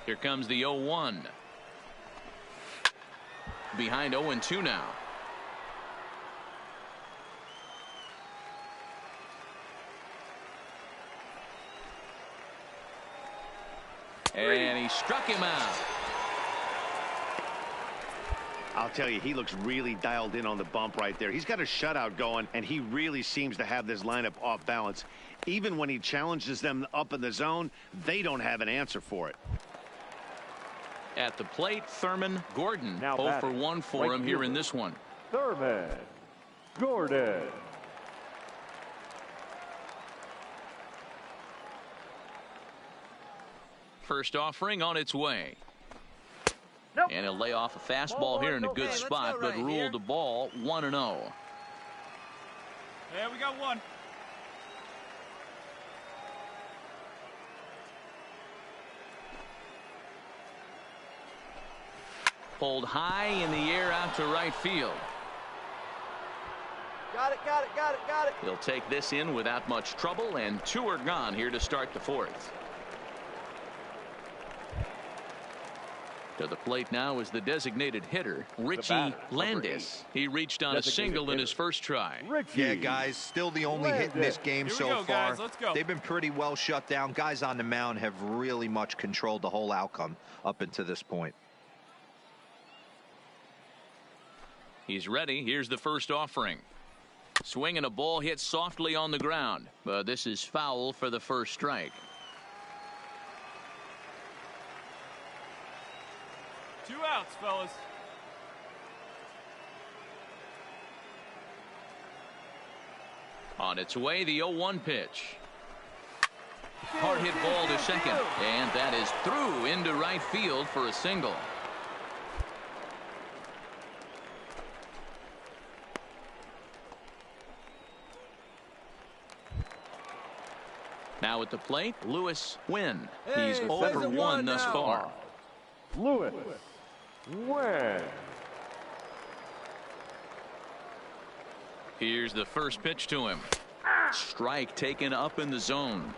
Here comes the 0-1. Behind 0-2 now. And he struck him out. I'll tell you, he looks really dialed in on the bump right there. He's got a shutout going, and he really seems to have this lineup off balance. Even when he challenges them up in the zone, they don't have an answer for it. At the plate, Thurman Gordon. Now 0 for 1 for him here in this one. Thurman Gordon. First offering on its way. Nope. And he'll lay off a fastball here in a good spot, but ruled the ball 1-0. Yeah, we got one. Pulled high in the air out to right field. Got it, got it, got it, got it. He'll take this in without much trouble, and 2 are gone here to start the 4th. To the plate now is the designated hitter, Richie Landis. He reached on a single in his first try. Yeah, guys, still the only hit in this game so far. Guys, let's go. They've been pretty well shut down. Guys on the mound have really much controlled the whole outcome up until this point. He's ready. Here's the first offering. Swing and a ball hit softly on the ground. But this is foul for the first strike. 2 outs, fellas. On its way, the 0-1 pitch. Hard hit ball to second. And that is through into right field for a single. Now at the plate, Lewis Wynn. He's 0 for 1 thus far. Lewis Wynn. Here's the first pitch to him. Strike taken up in the zone.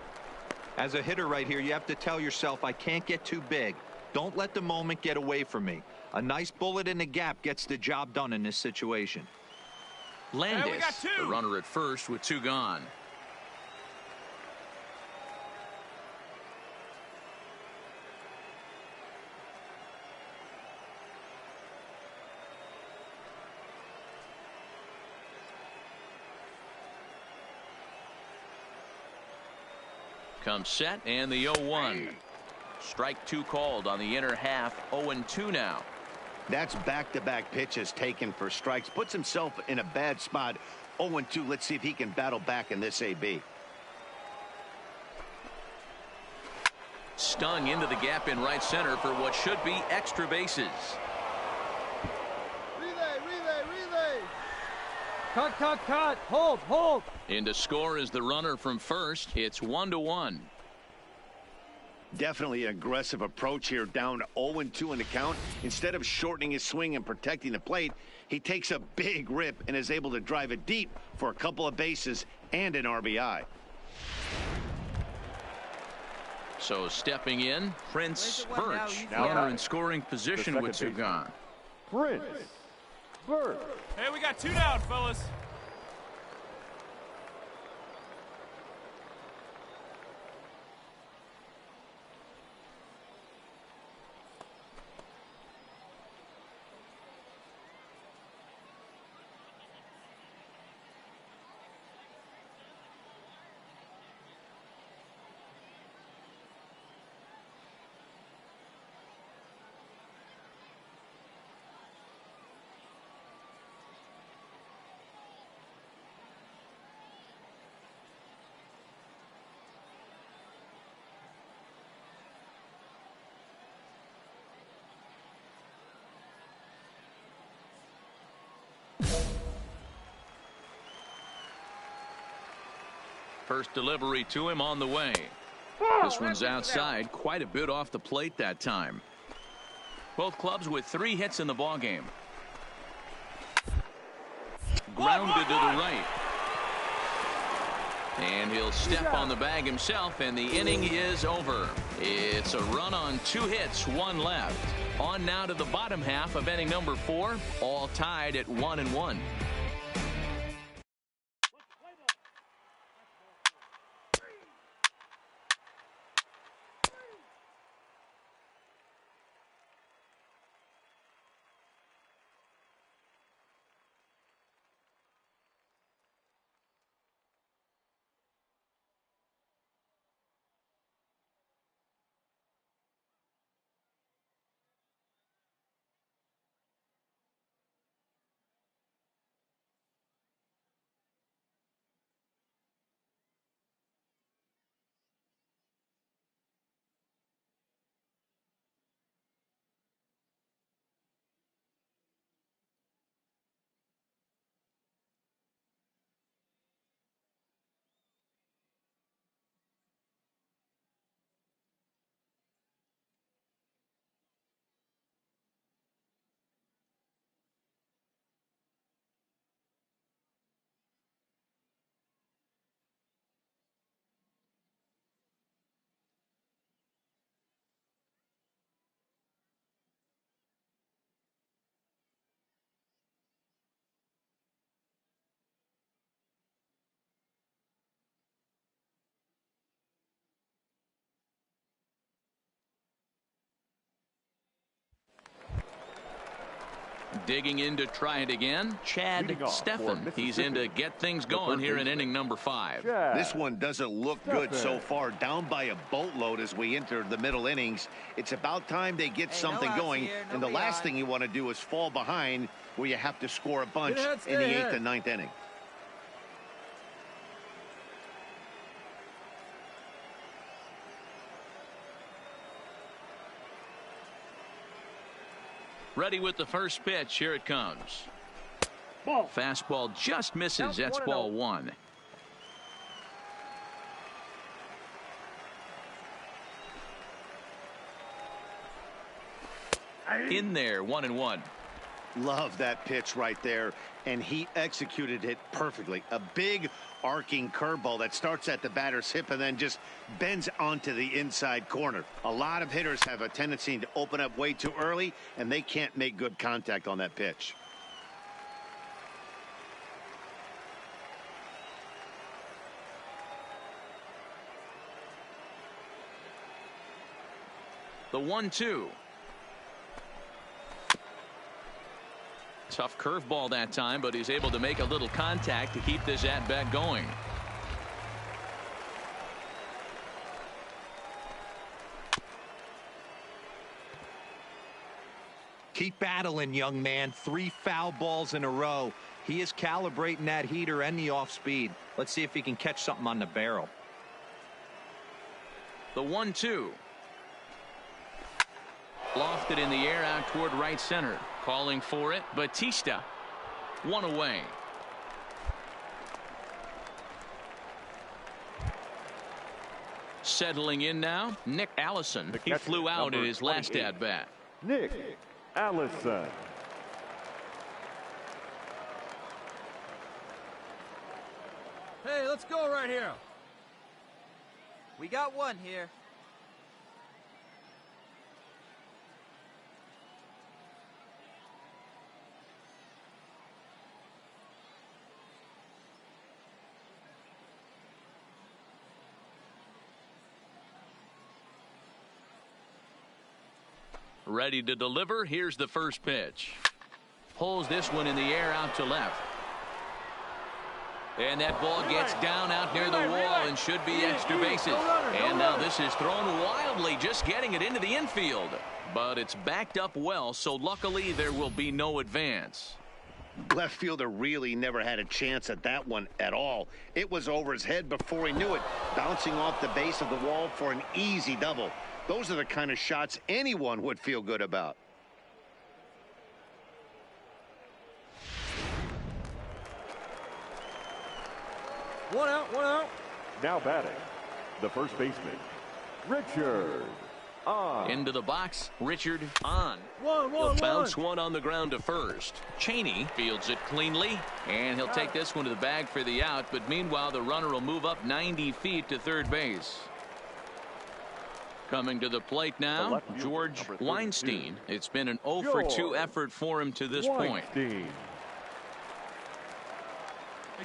As a hitter right here, you have to tell yourself, I can't get too big. Don't let the moment get away from me. A nice bullet in the gap gets the job done in this situation. Landis, the runner at first with 2 gone. Comes set and the 0-1. Strike 2 called on the inner half. 0-2 now. That's back-to-back pitches taken for strikes. Puts himself in a bad spot. 0-2. Let's see if he can battle back in this AB. Stung into the gap in right center for what should be extra bases. Cut, cut, cut. Hold, hold. In to score is the runner from first. It's 1-1. Definitely an aggressive approach here, down 0-2 in the count. Instead of shortening his swing and protecting the plate, he takes a big rip and is able to drive it deep for a couple of bases and an RBI. So stepping in, Prince Birch, runner in scoring position with 2 gone. Prince Birch. Hey, we got 2 down, fellas. First delivery to him on the way. This one's outside, quite a bit off the plate that time. Both clubs with 3 hits in the ballgame. Grounded to the right. And he'll step on the bag himself, and the inning is over. It's a run on 2 hits, 1 left. On now to the bottom half of inning number 4, all tied at 1-1. Digging in to try it again, Chad Steffen. He's in to get things going here in inning number 5. This one doesn't look good so far. Down by a boatload as we enter the middle innings. It's about time they get something going. And the last thing you want to do is fall behind where you have to score a bunch in the 8th and 9th inning. Ready with the first pitch. Here it comes. Fastball just misses. That's ball 1. In there, 1-1. Love that pitch right there, and he executed it perfectly. A big arcing curveball that starts at the batter's hip and then just bends onto the inside corner. A lot of hitters have a tendency to open up way too early, and they can't make good contact on that pitch. The 1-2. Tough curveball that time, but he's able to make a little contact to keep this at-bat going. Keep battling, young man. 3 foul balls in a row. He is calibrating that heater and the off-speed. Let's see if he can catch something on the barrel. The 1-2. Lofted in the air out toward right center. Calling for it, Batista. 1 away. Settling in now, Nick Allison. He flew out in his last at-bat. Nick Allison. Hey, let's go right here. We got one here. Ready to deliver. Here's the first pitch. Pulls this one in the air out to left. And that ball gets down out near the wall and should be extra bases. And now this is thrown wildly, just getting it into the infield. But it's backed up well, so luckily there will be no advance. Left fielder really never had a chance at that one at all. It was over his head before he knew it, bouncing off the base of the wall for an easy double. Those are the kind of shots anyone would feel good about. One out, one out. Now batting, the first baseman, Richard. Into the box, Richard on. One, He'll bounce one on the ground to first. Cheney fields it cleanly, and he'll take this one to the bag for the out, but meanwhile the runner will move up 90 feet to third base. Coming to the plate now, George Weinstein. It's been an 0 for 2 effort for him to this point. Hey,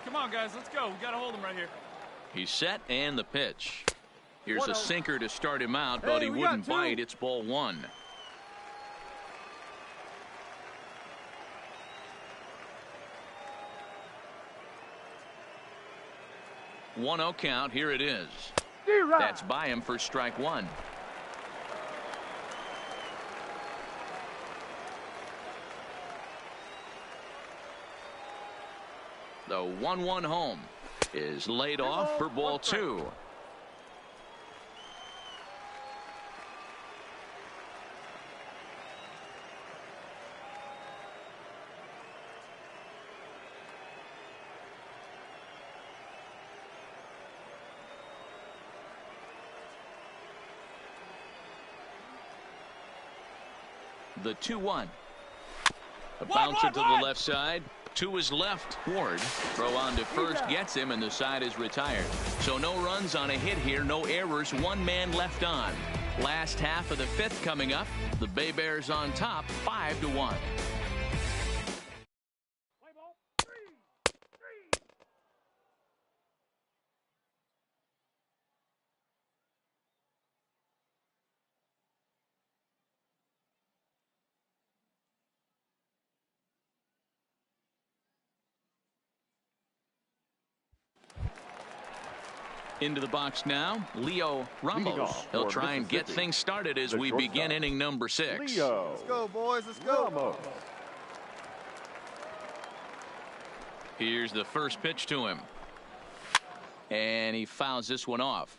come on, guys. Let's go. We got to hold him right here. He's set, and the pitch. Here's a sinker to start him out, but he wouldn't bite. It's ball one. One 0 count. Here it is. That's by him for strike one. The 1-1 home is laid off for ball two. The 2-1. A bouncer to the left side. To his left. Ward. Throw on to first gets him, and the side is retired. So no runs on a hit here. No errors. One man left on. Last half of the fifth coming up. The Bay Bears on top 5-1. Into the box now, Leo Ramos. He'll try and get things started as we begin inning number 6. Let's go, boys. Let's go. Ramos. Here's the first pitch to him. And he fouls this one off.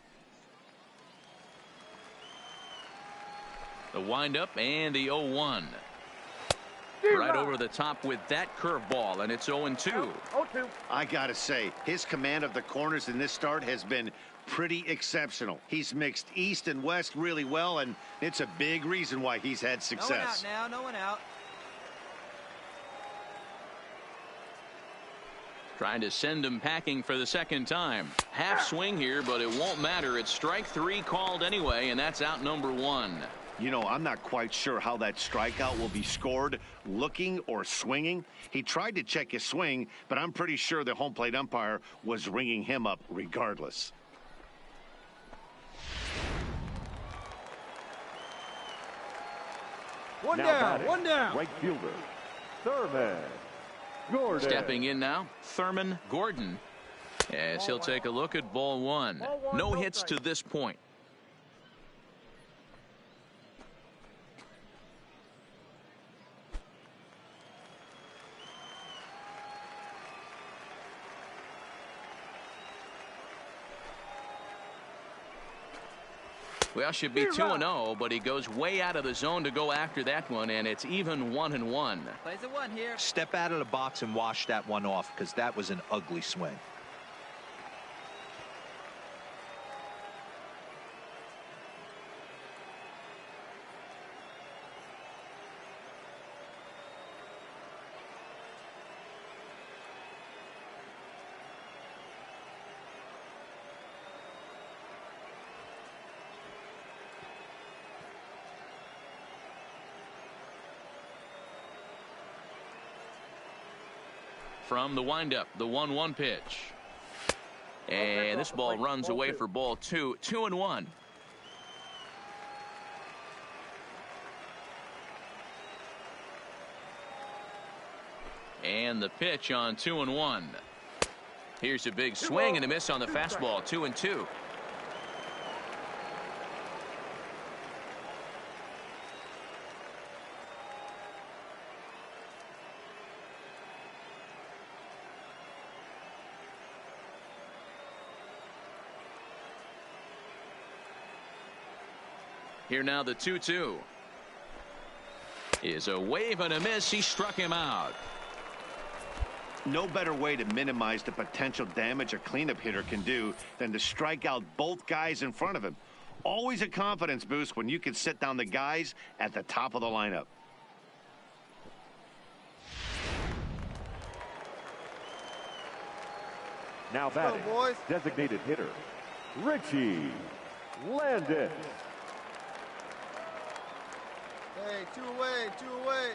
The windup and the 0-1. Right over the top with that curveball, and it's 0-2. I gotta say, his command of the corners in this start has been pretty exceptional. He's mixed east and west really well, and it's a big reason why he's had success. No one out now. No one out. Trying to send him packing for the second time. Half swing here, but it won't matter. It's strike 3 called anyway, and that's out number 1. You know, I'm not quite sure how that strikeout will be scored, looking or swinging. He tried to check his swing, but I'm pretty sure the home plate umpire was ringing him up regardless. One Now down. One down. Right fielder, Thurman Gordon. Stepping in now, Thurman Gordon, as he'll take a look at ball one. No hits to this point. Well, should be 2-0, but he goes way out of the zone to go after that one, and it's even 1-1. Plays a 1 here. Step out of the box and wash that one off, because that was an ugly swing. From the windup, the 1-1 pitch. And this ball runs away for ball 2. 2-1. And the pitch on 2-1. Here's a big swing and a miss on the fastball. 2-2. Here now the 2-2 is a wave and a miss. He struck him out. No better way to minimize the potential damage a cleanup hitter can do than to strike out both guys in front of him. Always a confidence boost when you can sit down the guys at the top of the lineup. Now batting, designated hitter, Richie Landis. Hey, two away, two away.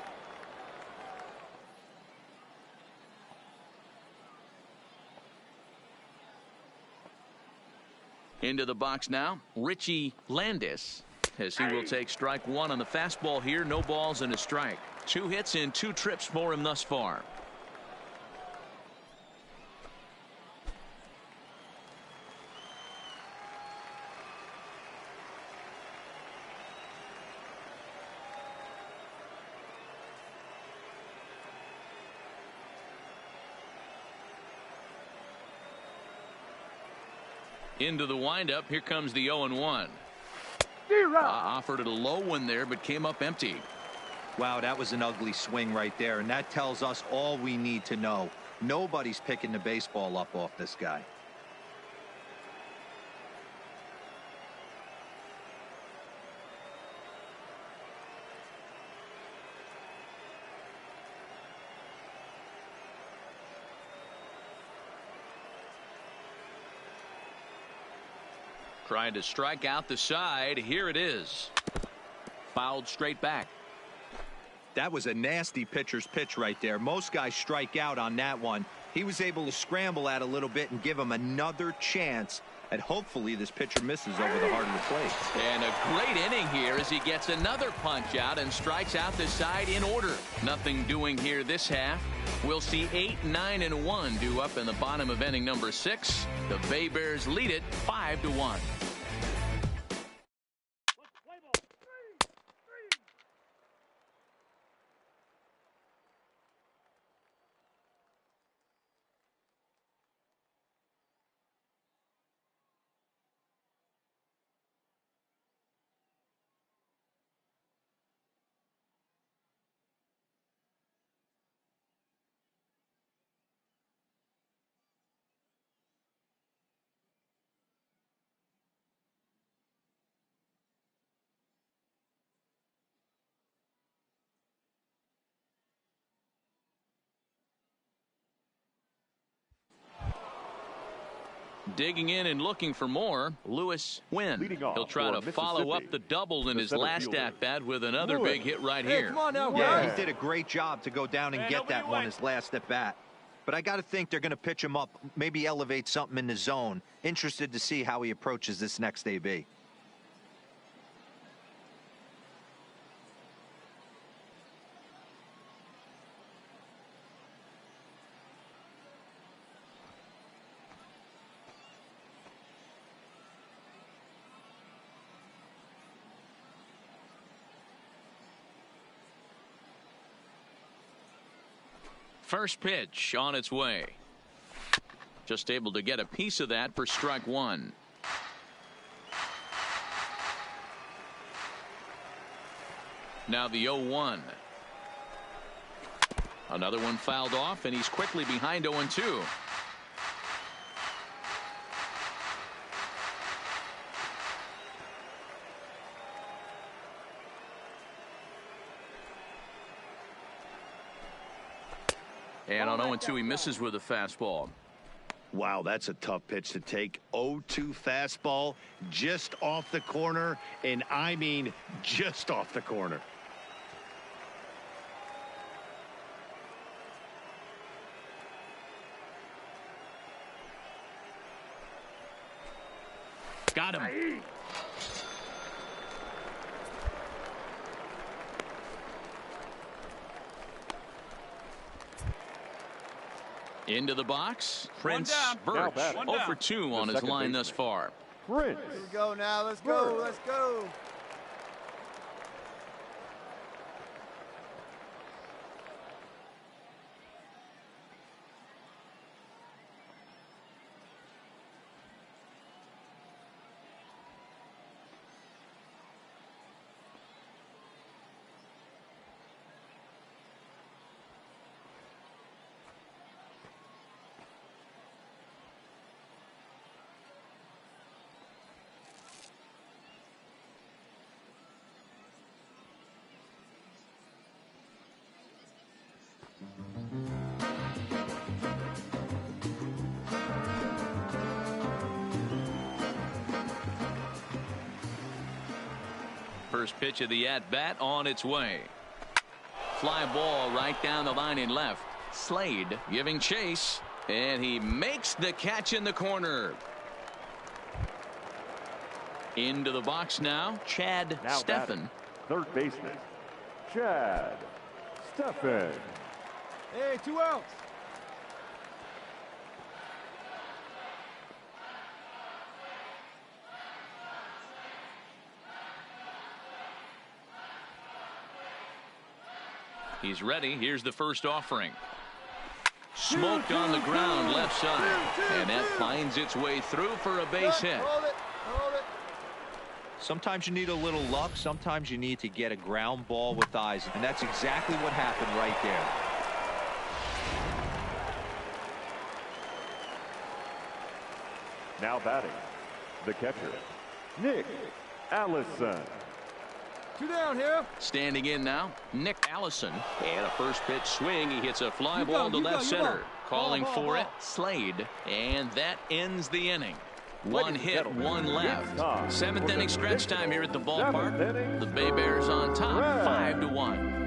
Into the box now, Richie Landis, as he will take strike one on the fastball here. No balls and a strike. 2 hits in 2 trips for him thus far. Into the windup. Here comes the 0-1. Offered it a low one there, but came up empty. Wow, that was an ugly swing right there, and that tells us all we need to know. Nobody's picking the baseball up off this guy. Trying to strike out the side. Here it is. Fouled straight back. That was a nasty pitcher's pitch right there. Most guys strike out on that one. He was able to scramble at a little bit and give him another chance. And hopefully this pitcher misses over the heart of the plate. And a great inning here as he gets another punch out and strikes out the side in order. Nothing doing here this half. We'll see 8, 9, and 1 due up in the bottom of inning number 6. The Bay Bears lead it 5-1. Digging in and looking for more, Lewis Wynn. He'll try to follow up the double in his last at-bat with another big hit right here. Come on now, Yeah, guys. he did a great job to go down and get that one his last at-bat. But I got to think they're going to pitch him up, maybe elevate something in the zone. Interested to see how he approaches this next AB. First pitch on its way. Just able to get a piece of that for strike one. Now the 0-1. Another one fouled off, and he's quickly behind 0-2. And on 0-2, he misses with a fastball. Wow, that's a tough pitch to take. 0-2 fastball just off the corner, and I mean just off the corner. Got him. Into the box, Prince Birch, 0 for 2 on his line thus far. Prince. Here we go now. Let's go. Let's go. first pitch of the at-bat on its way. Fly ball right down the line in left. Slade giving chase, and he makes the catch in the corner. Into the box now, Chad Steffen. Third baseman, Chad Steffen. Hey, 2 outs. He's ready. Here's the first offering. Smoked on the ground left side. And that finds its way through for a base hit. Hold it. Sometimes you need a little luck. Sometimes you need to get a ground ball with eyes. And that's exactly what happened right there. Now batting, the catcher, Nick Allison. 2 down here. Standing in now, Nick Allison. And a first pitch swing. He hits a fly ball to left center. Calling for it, Slade. And that ends the inning. One hit, one left. 7th inning stretch time here at the ballpark. The Bay Bears on top, 5-1.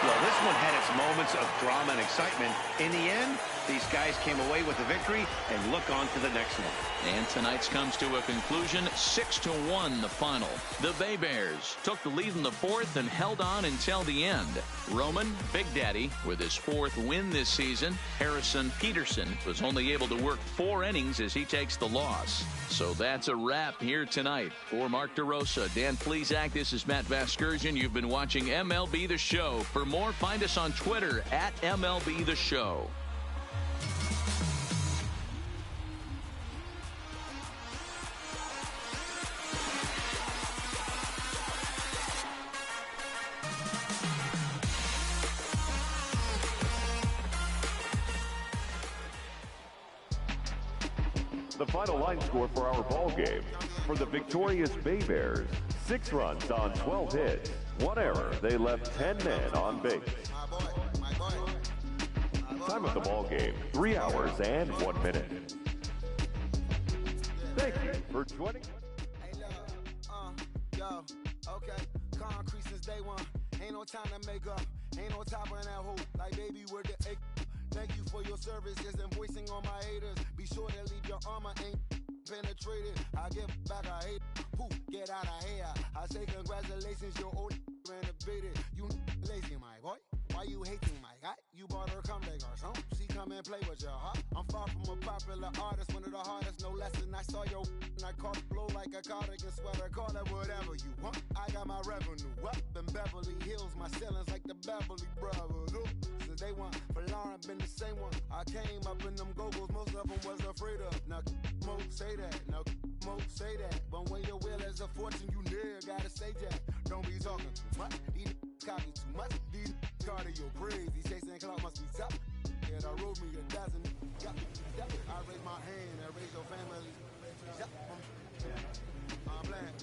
Well, this one had its moments of drama and excitement. In the end, these guys came away with a victory and look on to the next one. And tonight's comes to a conclusion, 6-1 the final. The Bay Bears took the lead in the 4th and held on until the end. Roman, Big Daddy, with his 4th win this season. Harrison Peterson was only able to work 4 innings as he takes the loss. So that's a wrap here tonight. For Mark DeRosa, Dan Plesac, this is Matt Vasgersian. You've been watching MLB The Show. For more, find us on Twitter at MLB The Show. The final line score for our ball game. For the victorious Bay Bears, 6 runs on 12 hits. 1 error. They left 10 men on base. Time of the ball game, 3 hours and 1 minute. Thank you for joining. Hey, look, yo, okay, concrete since day one. Ain't no time to make up. Ain't no top on that hole. Like, baby, where the egg. Thank you for your service. Yes, I'm voicing on my haters. Be sure to leave your armor ain't penetrated. I give back, I hate. Poof, get out of here. I say congratulations, your old renovated. You lazy, my boy. Why you hating, my guy? You bought her come back or something. She come and play with your heart. I'm far from a popular artist, one of the hardest, no less than I saw your and I caught blow like a cardigan sweater. Call it whatever you want. I got my revenue up in Beverly Hills. My ceilings like the Beverly Brothers. Ooh. Since they want for Lauren, been the same one. I came up in them go-go's, most of them was afraid of. Now, Mo say that. Now, Mo say that. But when your will is a fortune, you never gotta say that. Don't be talking too much. These copy too much. These cardio crazy. Chasing clout must be tough. Yeah, I wrote me a dozen. I raise my hand, I raise your family. I'm playing.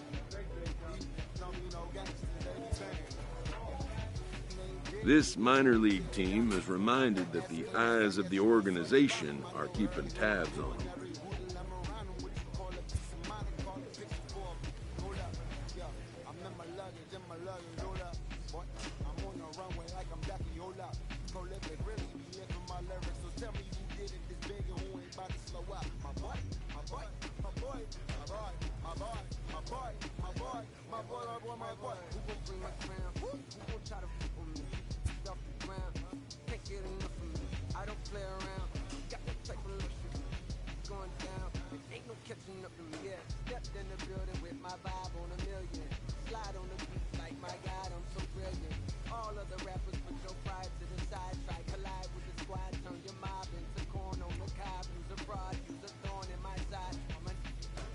Don't be no gangsters, they be saying. This minor league team is reminded that the eyes of the organization are keeping tabs on them. boy, my boy. Who gon' bring my crown? Who gon' try to f with me? Off the ground, can't get enough of me. I don't play around, got that type of luxury. Going down, there ain't no catching up to me. Yeah, stepped in the building with my vibe on a million. Slide on the beat like my God, I'm so brilliant. All of the rappers put your pride to the side. Try collide with the squad, turn your mob into corn on the cob. Use a fraud, use a thorn in my side. I'm a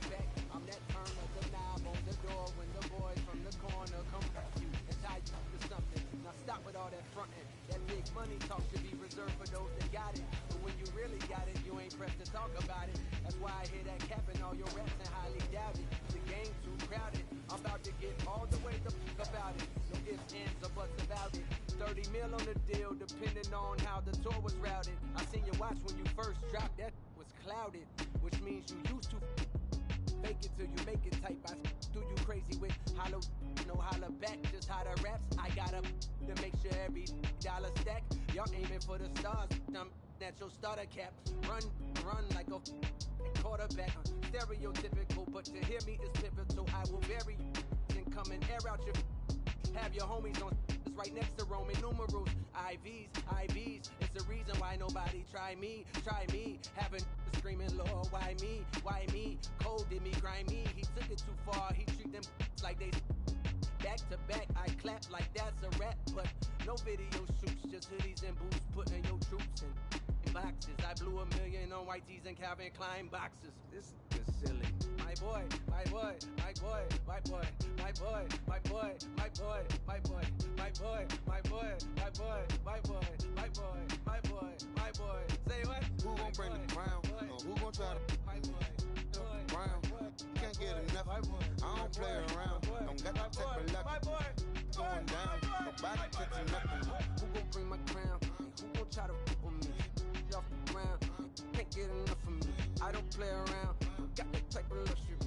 back, I'm that turn of the knob on the door when the boys from the corner come at you and tie you to something. Now stop with all that fronting. That big money talk should be reserved for those that got it. But when you really got it, you ain't pressed to talk about it. That's why I hear that cap in all your raps and highly doubt it. The game too crowded. I'm about to get all the way the f about it. No ifs, ands, or buts about it. 30 mil on the deal, depending on how the tour was routed. I seen you watch when you first dropped, that was clouded, which means you used to fake it till you make it type. I do you crazy with hollow, no holla back, just how the raps. I got up to make sure every dollar stack. Y'all aiming for the stars, I'm at your starter cap. Run like a quarterback. Stereotypical, but to hear me is pivotal. I will bury you and come and air out your. Have your homies on right next to Roman numerals. IVs, it's the reason why nobody try me. Having screaming, Lord, why me? Cold did me, grimy. He took it too far, he treat them like they back to back. I clap like that's a rap, but no video shoots, just hoodies and boots, putting your troops in boxes. I blew $1 million on white tees and Calvin Klein boxes. This is silly. My boy. Say what? Who gon' bring the crown? Who gon' try to crown? Can't get enough. I don't play around. Don't got that type of luck. Going down. Nobody catching nothing. Who gon' bring my crown? Who gon' try to with me? Off the ground, can't get enough of me. I don't play around. Got that type of luxury.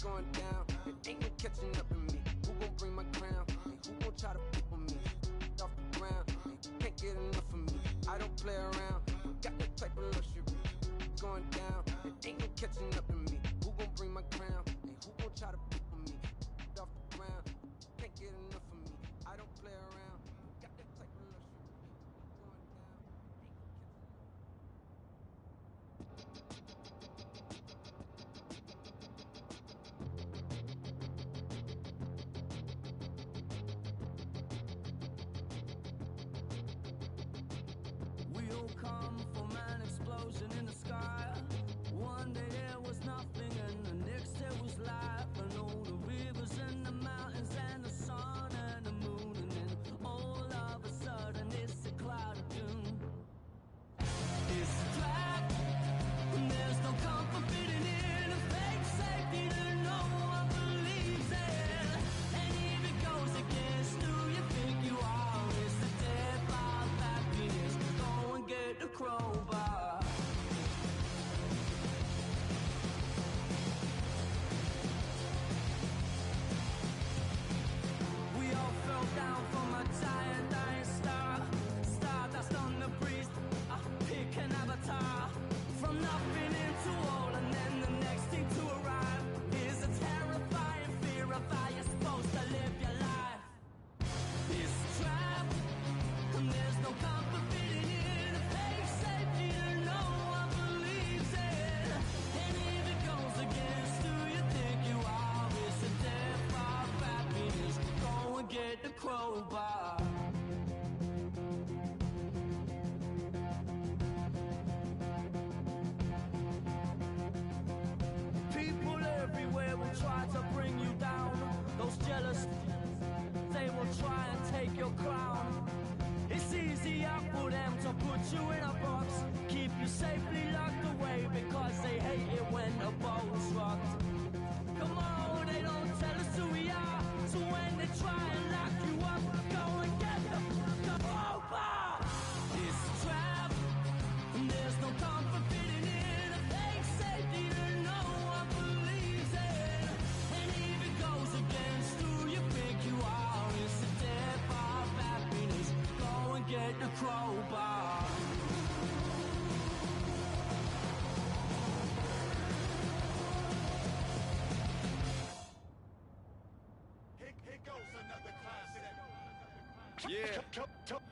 Going down, there ain't no catching up in me. Who gon' bring my crown? Who gon' try to with me? Off the ground, can't get enough of me. I don't play around. Got that type of luxury. Going down, there ain't no catching up in me. Who gon' bring my crown? Who gon' try to with me? Off the ground, can't get enough of me. I don't play around. Got that type of luxury. Going down. We all come from an explosion in the sky. One day there was nothing and the next there was life. And all the rivers and the mountains and the sun and the moon. And then all of a sudden it's a cloud of doom. It's a trap and there's no comfort fitting in. A fake safety that no one believes in. And if it goes against who you think you are, it's the death of happiness. Go and get the crowbar. We all fell down from a giant dying star. Stardust on the breeze, pick an avatar. From nothing into all, and then the next thing to arrive is a terrifying fear of how you're supposed to live your life. It's a trap, and there's no comfort fitting in. A fake safety that no one believes in. And if it goes against who you think you are, it's the death of happiness. Go and get the crowbar. People everywhere will try to bring you down. Those jealous, they will try and take your crown. It's easier for them to put you in a box, keep you safely locked away, because they hate it when the bow's rocked. Come on, they don't tell us who we are, so when they try and lock you up, go and get the crowbar. It's a trap, and there's no comfort fitting in. A fake safety that no one believes in. And if it goes against who you think you are, it's the death of happiness. Go and get the crowbar. Yeah,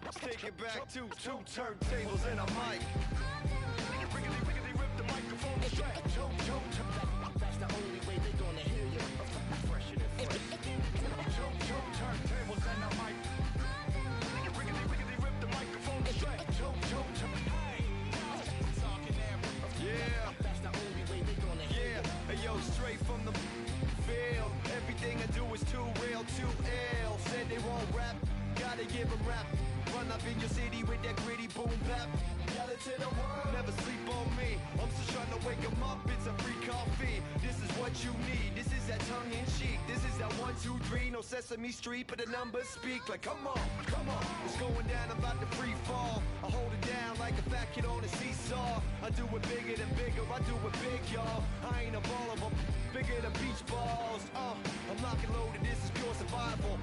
let's take it back to 2 turntables and a mic. Riggedy rip the microphone straight. That's the only way they gonna hear you. Fresher than fresh. 2 turntables and a mic. Riggedy rip the microphone straight. Yeah, that's the only way they gonna hear you. Hey yo, straight from the field. Everything I do is too real, too ill. Said they won't rap, gotta give them rap. Run up in your city with that gritty boom bap. Yell it to the world, never sleep on me. I'm still trying to wake them up, it's a free coffee. This is what you need, this is that tongue in cheek. This is that 1, 2, 3, no Sesame Street, but the numbers speak. Like come on, it's going down, I'm about to free fall. I hold it down like a fat kid on a seesaw. I do it bigger than bigger, I do it big, y'all. I ain't a ball of them, bigger than beach balls. I'm lock and loaded, this is pure survival.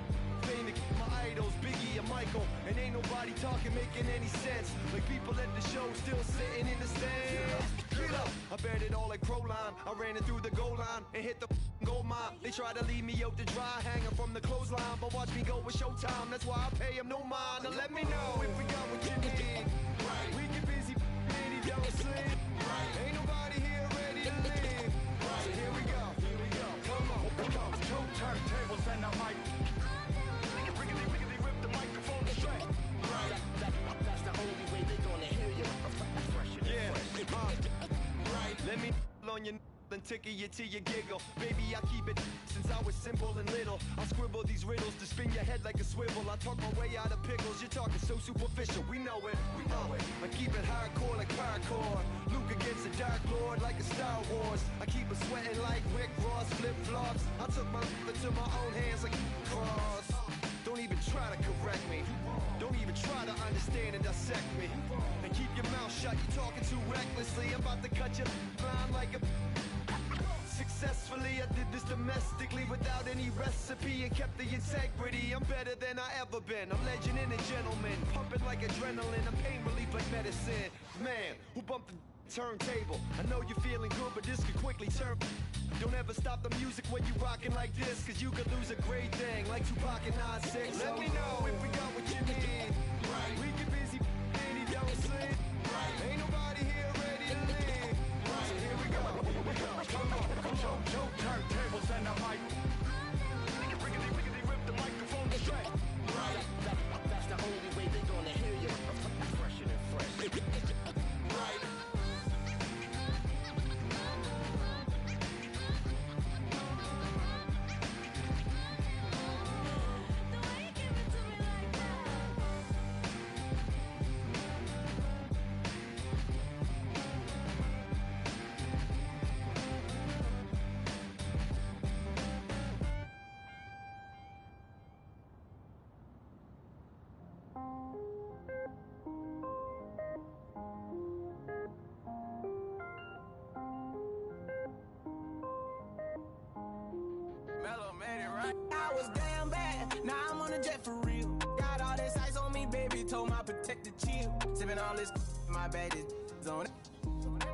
Fame to my idols, Biggie and Michael. And ain't nobody talking, making any sense. Like people at the show still sitting in the stands. Get up! I bet it all like Proline. I ran it through the goal line and hit the gold mine. They try to leave me out to dry, hanging from the clothesline. But watch me go with Showtime, that's why I pay them no mind. Now let me know if we got what you need. We get busy, and he don't sleep. Ain't nobody here ready to leave. So here we go. Come on. 2 turntables and a mic. Rip the microphone straight. That's the only way they gonna hear you. Yeah. Let me on your and tickle you till you giggle. Baby, I keep it since I was simple and little. I scribble these riddles to spin your head like a swivel. I talk my way out of pickles. You're talking so superficial. We know it. I keep it hardcore like parkour. Luke against the Dark Lord like a Star Wars. I keep it sweating like Rick Ross flip-flops. I took my into my own hands like cross. Don't even try to correct me. Don't even try to understand and dissect me. And keep your mouth shut, you're talking too recklessly. I'm about to cut your line like a... Successfully, I did this domestically without any recipe and kept the integrity. I'm better than I ever been. I'm legend and a gentleman, pumping like adrenaline. I'm pain relief like medicine. Man, who bumped the turntable? I know you're feeling good, but this could quickly turn. Don't ever stop the music when you rockin' like this, cause you could lose a great thing like Tupac and 9-6. Let me know if we got what you need. We get busy and he don't sleep. Ain't nobody here ready to leave. So here we go. Come on. 2 turntables and a mic. Riggedy rip the microphone straight. That's the only way they gonna hear you. Fresher than fresh. I was damn bad, now I'm on a jet for real. Got all this ice on me, baby, told my protector chill. Sipping all this, my bad is on it.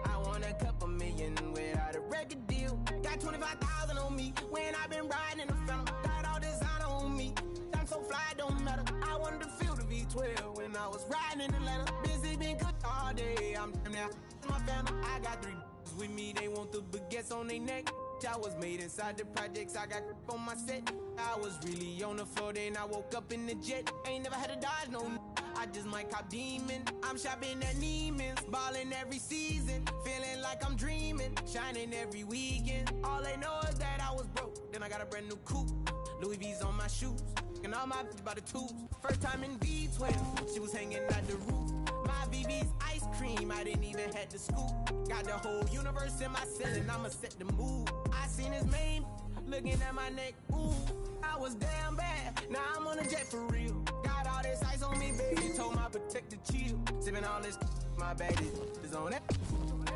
I want a couple million without a record deal. Got 25,000 on me when I been riding in the phantom. Got all designer on me, I'm so fly, don't matter. I wanted to feel the V12 when I was riding in Atlanta. Busy been good all day, I'm now my family. I got 3 with me, they want the baguettes on their neck. I was made inside the projects, I got on my set. I was really on the floor, then I woke up in the jet. Ain't never had to dodge, no. I just might cop demon. I'm shopping at Neiman's, balling every season. Feeling like I'm dreaming, shining every weekend. All they know is that I was broke, then I got a brand new coupe. Louis V's on my shoes, and all my by the tubes. First time in V12, she was hanging at the roof. My VV's ice cream, I didn't even have to scoop. Got the whole universe in my ceiling, I'ma set the mood. I seen his main, looking at my neck, ooh. I was damn bad, now I'm on a jet for real. Got all this ice on me, baby, told my protector chill. Sipping all this, my bag is on it.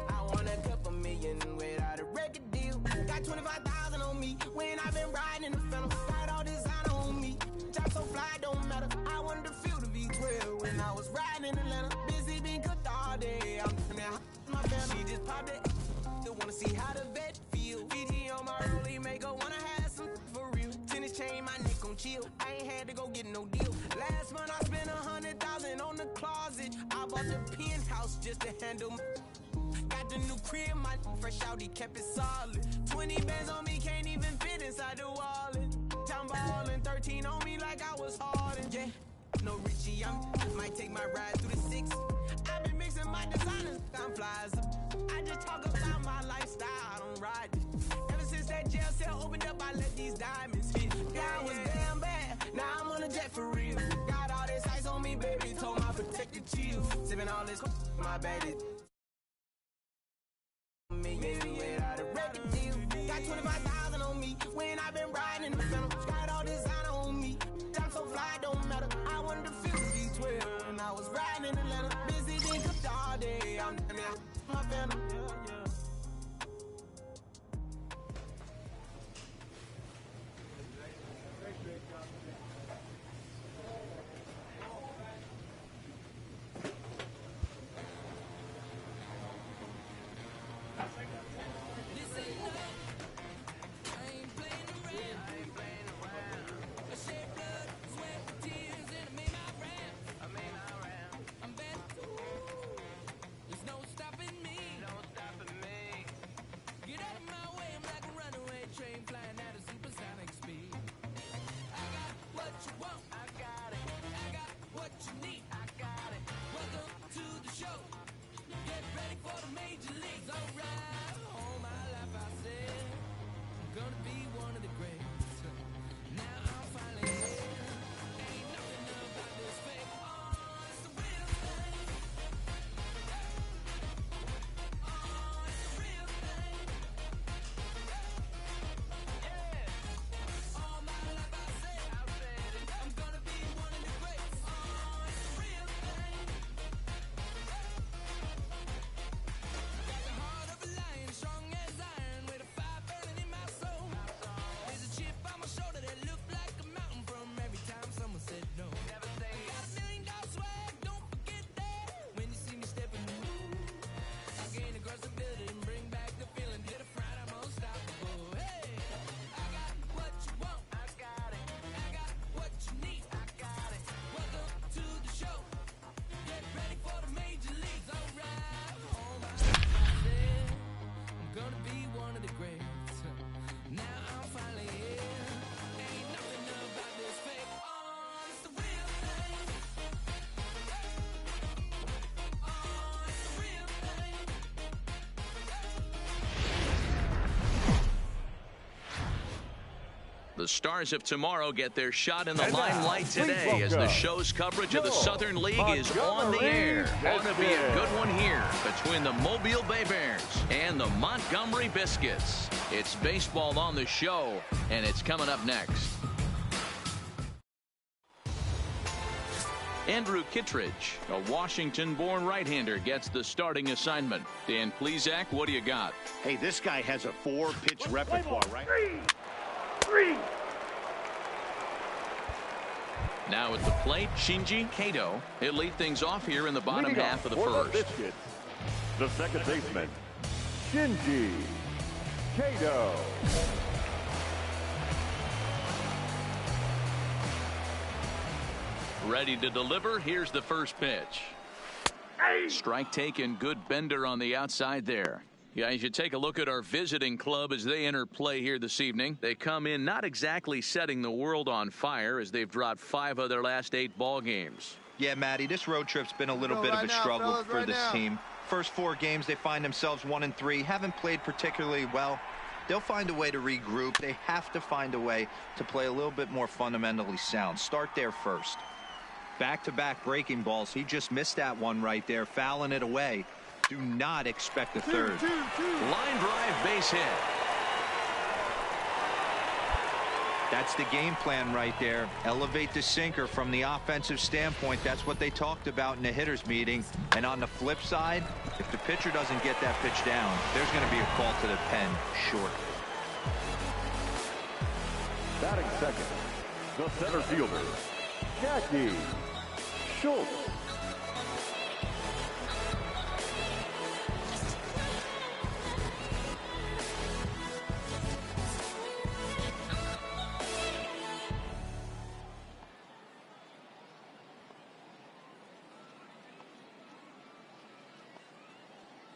I want a couple million without a record deal. Got 25,000 on me when I been riding in the phantom. Got all designer on me, job so fly, don't matter. I wanted to feel the V12 when I was riding in Atlanta. Busy been cooked all day, I'm now my family. She just popped it, still wanna see how the vet feel. VG on my rollie, make her wanna have some for real. Tennis chain, my neck on chill. I ain't had to go get no deal. Last month I spent 100,000 on the closet. I bought the penthouse just to handle. Got the new crib, my fresh out, he kept it solid. 20 bands on me, can't even fit inside the wallet. Town ballin', 13 on me like I was Harden. Yeah, no Richie, might take my ride through the 6. I've been mixing my designers, I'm flies. I just talk about my lifestyle, I don't ride it. Ever since that jail cell opened up, I let these diamonds hit. Yeah, I was damn bad, now I'm on a jet for real. Got all this ice on me, baby, told my protector chill. Sipping all this, my baby. Got 25,000 on me when I've been riding in the phantom. Got all designer on me. I'm so fly, don't matter. I wanted to feel V12 when I was riding in Atlanta. Busy than cooked all day. I'm my phantom. The stars of tomorrow get their shot in the limelight today as the show's coverage of the Southern League is on the air. Ought to be a good one here between the Mobile Bay Bears and the Montgomery Biscuits. It's baseball on the show, and it's coming up next. Andrew Kittredge, a Washington-born right-hander, gets the starting assignment. Dan Plesac, what do you got? Hey, this guy has a 4-pitch repertoire, right? Now at the plate, Shinji Kato. He'll lead things off here in the bottom half of the first. The second baseman, Shinji Kato. Ready to deliver. Here's the first pitch. Strike taken. Good bender on the outside there. Yeah, you should take a look at our visiting club as they enter play here this evening. They come in not exactly setting the world on fire as they've dropped 5 of their last 8 ball games. Yeah, Matty, this road trip's been a little bit of a struggle for this team. First 4 games, they find themselves 1-3, haven't played particularly well. They'll find a way to regroup. They have to find a way to play a little bit more fundamentally sound. Start there first. Back-to-back breaking balls. He just missed that one right there, fouling it away. Do not expect a third. Line drive, base hit. That's the game plan right there. Elevate the sinker from the offensive standpoint. That's what they talked about in the hitters meeting. And on the flip side, if the pitcher doesn't get that pitch down, there's going to be a call to the pen short. Batting second, the center fielder, Jackie Schultz.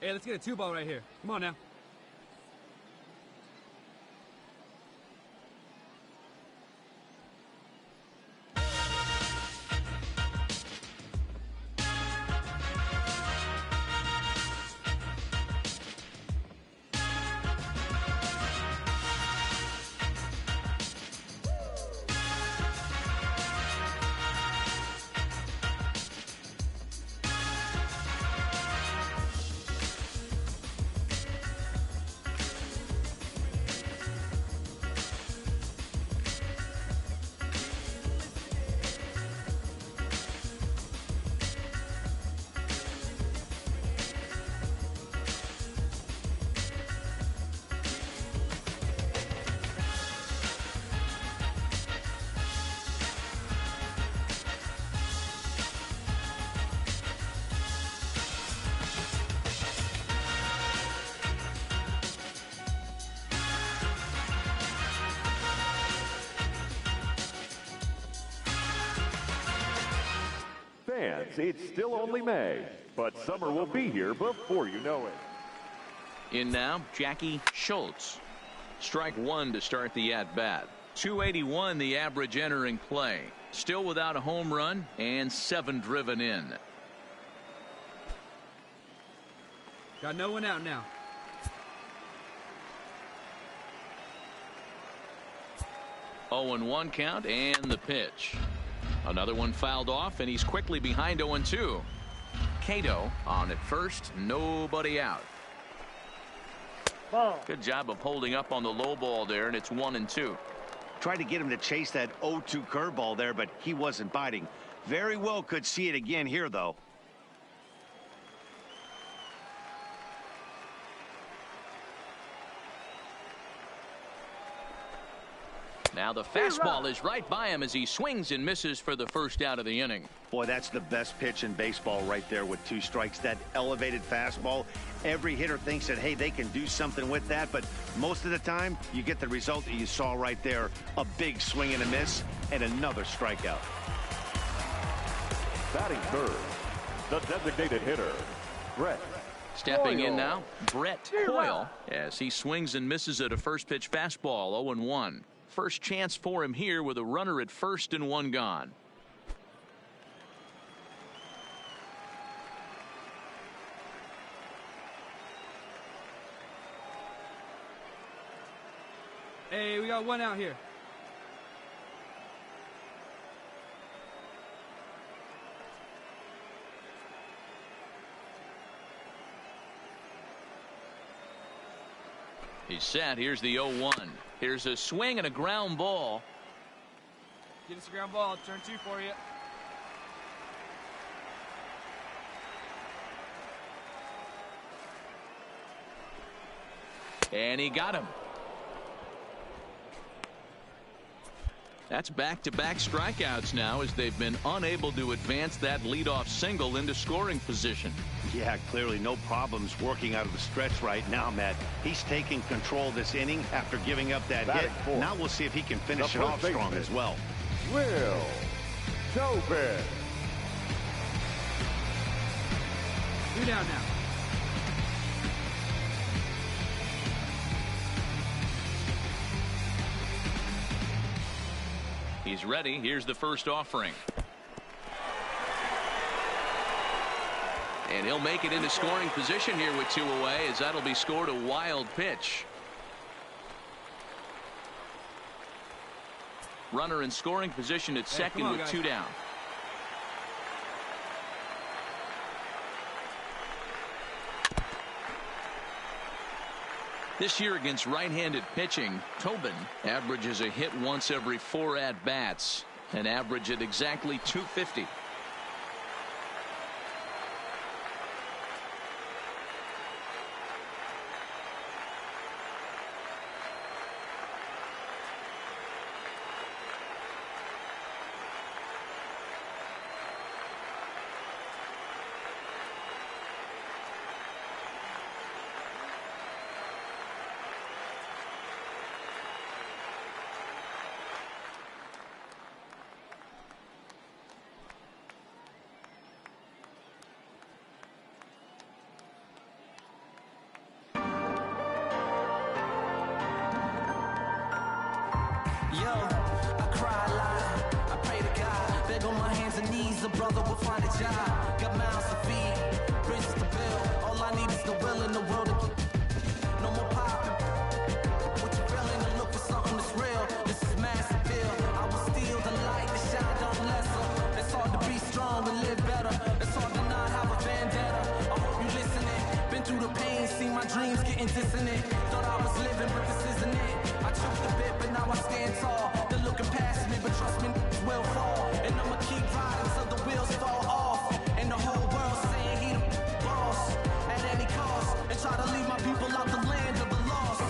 Hey, let's get a 2-ball right here. Come on now. Fans, it's still only May, but summer will be here before you know it. In now, Jackie Schultz. Strike one to start the at-bat. 281 the average entering play. Still without a home run and 7 driven in. Got no one out now. Oh, and 1 count and the pitch. Another one fouled off, and he's quickly behind 0-2. Cato on at first, nobody out. Ball. Good job of holding up on the low ball there, and it's 1-2. Tried to get him to chase that 0-2 curveball there, but he wasn't biting. Very well could see it again here, though. Now the fastball is right by him as he swings and misses for the first out of the inning. Boy, that's the best pitch in baseball right there with 2 strikes. That elevated fastball. Every hitter thinks that, hey, they can do something with that, but most of the time, you get the result that you saw right there. A big swing and a miss, and another strikeout. Batting third, the designated hitter, Brett. Stepping in now, Brett Hoyle, as he swings and misses at a first pitch fastball, 0-1. First chance for him here with a runner at first and 1 gone. Hey, we got 1 out here. He's set. Here's the 0-1. Here's a swing and a ground ball. Get us a ground ball. Turn 2 for you. And he got him. That's back-to-back strikeouts now as they've been unable to advance that leadoff single into scoring position. Yeah, clearly no problems working out of the stretch right now, Matt. He's taking control this inning after giving up that hit. Now we'll see if he can finish it off strong as well. Will Tobin. 2 down now. He's ready. Here's the first offering. And he'll make it into scoring position here with 2 away, as that'll be scored a wild pitch. Runner in scoring position at second with 2 down. This year against right-handed pitching, Tobin averages a hit once every 4 at-bats, an average at exactly .250. hands and knees, a brother will find a job. Got mouths to feed, bridges to build. All I need is the will in the world to keep. No more popping. What you feeling to look for something that's real? This is mass appeal. I will steal the light that shine on lesser. It's hard to be strong and live better. It's hard to not have a vendetta. I hope you listening. Been through the pain, seen my dreams getting dissonant. Thought I was living, but this isn't it. I choked a bit, but now I stand tall. They're looking past me, but trust me, will fall. And I'ma keep riding till the wheels fall off. And the whole world saying he the boss at any cost. And try to leave my people out the land of the lost.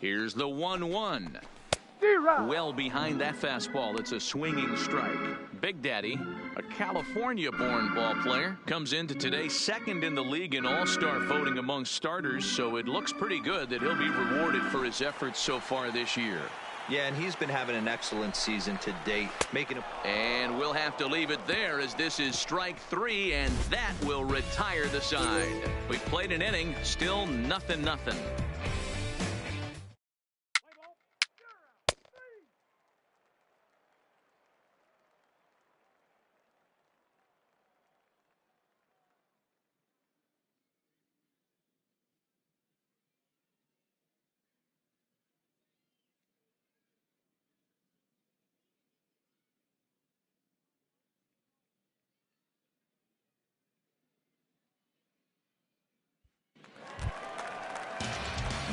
Here's the 1-1. Well behind that fastball. It's a swinging strike. Big Daddy, a California-born ball player, comes into today second in the league in all-star voting among starters, so it looks pretty good that he'll be rewarded for his efforts so far this year. Yeah, and he's been having an excellent season to date, making a... And we'll have to leave it there as this is strike 3, and that will retire the side. We've played an inning, still nothing.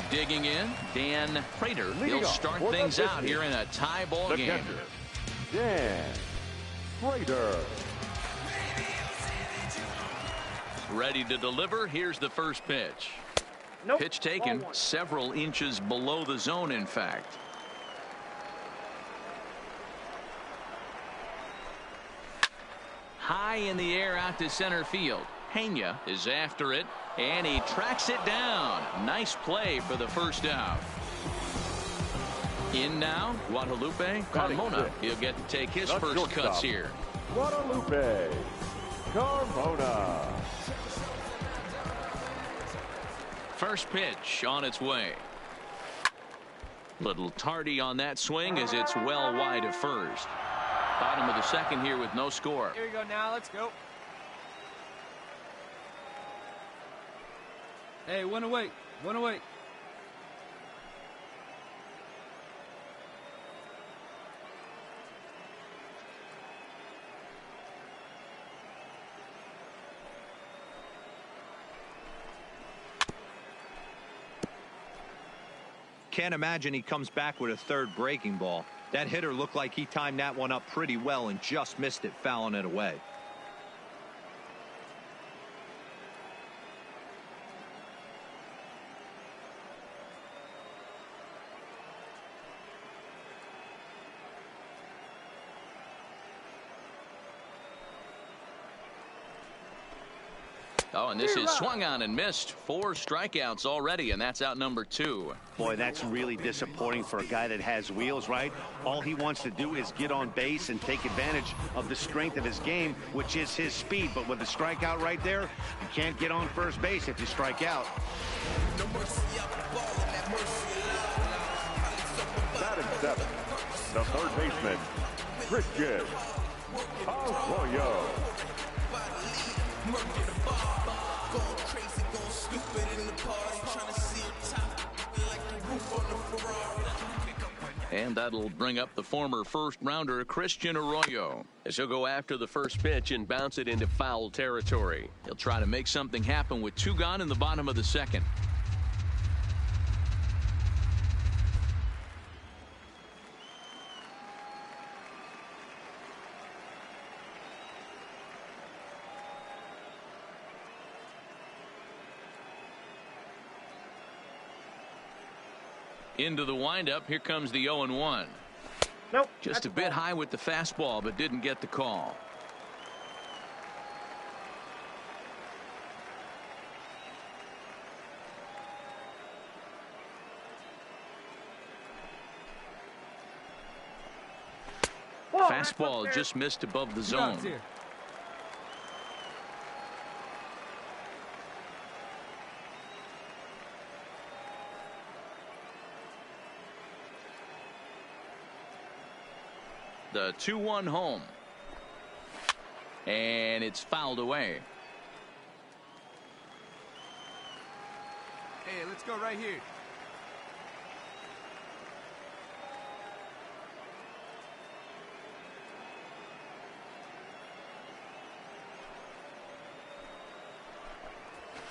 Digging in, Dan Prater. He'll start things out here in a tie ball game. Dan Prater. Ready to deliver. Here's the first pitch. Pitch taken several inches below the zone, in fact. High in the air out to center field. Pena is after it, and he tracks it down. Nice play for the first out. In now, Guadalupe Carmona. He'll get to take his first cuts here. Guadalupe Carmona. First pitch on its way. Little tardy on that swing as it's well wide of first. Bottom of the second here with no score. Here we go now. Let's go. Hey, one away. Can't imagine he comes back with a third breaking ball. That hitter looked like he timed that one up pretty well and just missed it, fouling it away. Oh, and this is swung on and missed. 4 strikeouts already, and that's out number 2. Boy, that's really disappointing for a guy that has wheels, right? All he wants to do is get on base and take advantage of the strength of his game, which is his speed. But with a strikeout right there, you can't get on first base if you strike out. Batting 7, the third baseman, Christian Arroyo. And that'll bring up the former first-rounder Christian Arroyo, as he'll go after the first pitch and bounce it into foul territory. He'll try to make something happen with 2 gone in the bottom of the second. Into the windup. Here comes the 0-1. Nope. Just a bit high with the fastball, but didn't get the call. Fastball just missed above the zone. The 2-1 home. And it's fouled away. Hey, let's go right here.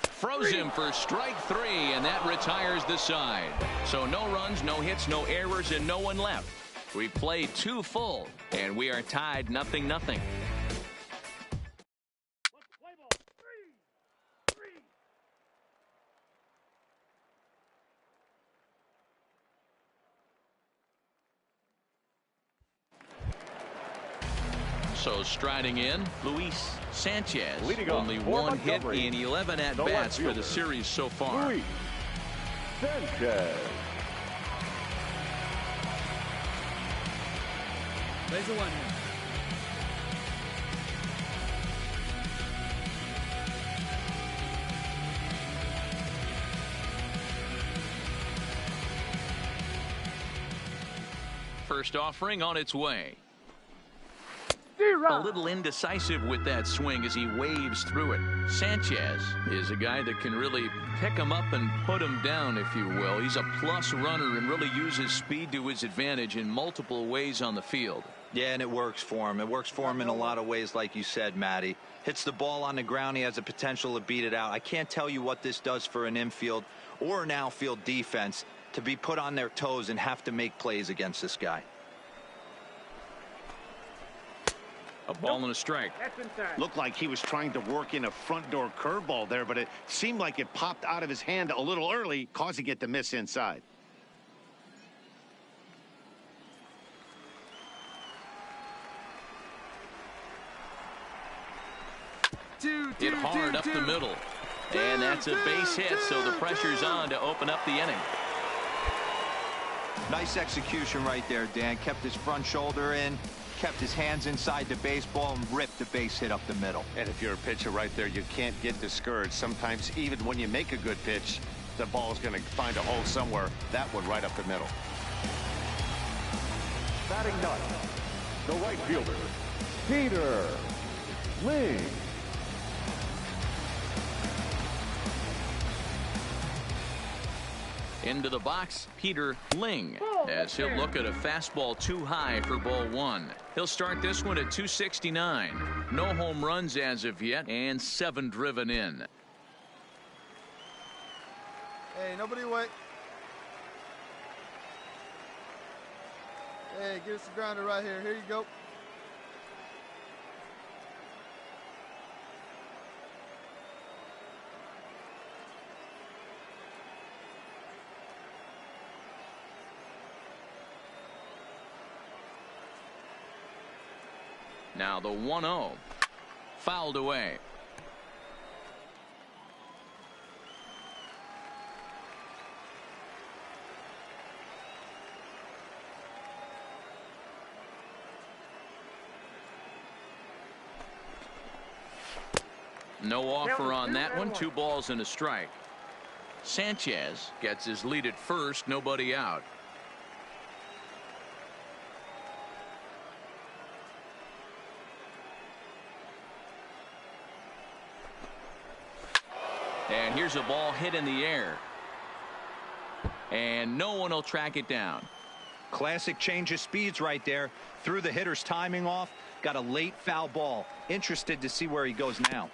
Froze him for strike 3, and that retires the side. So no runs, no hits, no errors, and no one left. We played 2 full, and we are tied 0-0. So striding in, Luis Sanchez. Only 1 hit in 11 at-bats for the series so far. Luis Sanchez. Laser 1 here. First offering on its way. A little indecisive with that swing as he waves through it. Sanchez is a guy that can really pick him up and put him down, if you will. He's a plus runner and really uses speed to his advantage in multiple ways on the field. Yeah, and it works for him. It works for him in a lot of ways, like you said, Matty. Hits the ball on the ground. He has the potential to beat it out. I can't tell you what this does for an infield or an outfield defense to be put on their toes and have to make plays against this guy. A ball and a strike. Looked like he was trying to work in a front door curveball there, but it seemed like it popped out of his hand a little early, causing it to miss inside. Hit hard up the middle. And that's a base hit, so the pressure's on to open up the inning. Nice execution right there, Dan. Kept his front shoulder in, kept his hands inside the baseball, and ripped the base hit up the middle. And if you're a pitcher right there, you can't get discouraged. Sometimes even when you make a good pitch, the ball's going to find a hole somewhere. That one right up the middle. Batting 9, the right fielder, Peter Ling. Into the box, Peter Ling, as he'll look at a fastball too high for ball 1. He'll start this one at 269. No home runs as of yet, and 7 driven in. Hey, nobody wait. Hey, get us a grounder right here. Here you go. Now the 1-0. Fouled away. No offer on that one. 2 balls and a strike. Sanchez gets his lead at first. Nobody out. And here's a ball hit in the air. And no one will track it down. Classic change of speeds right there. Threw the hitter's timing off. Got a late foul ball. Interested to see where he goes now.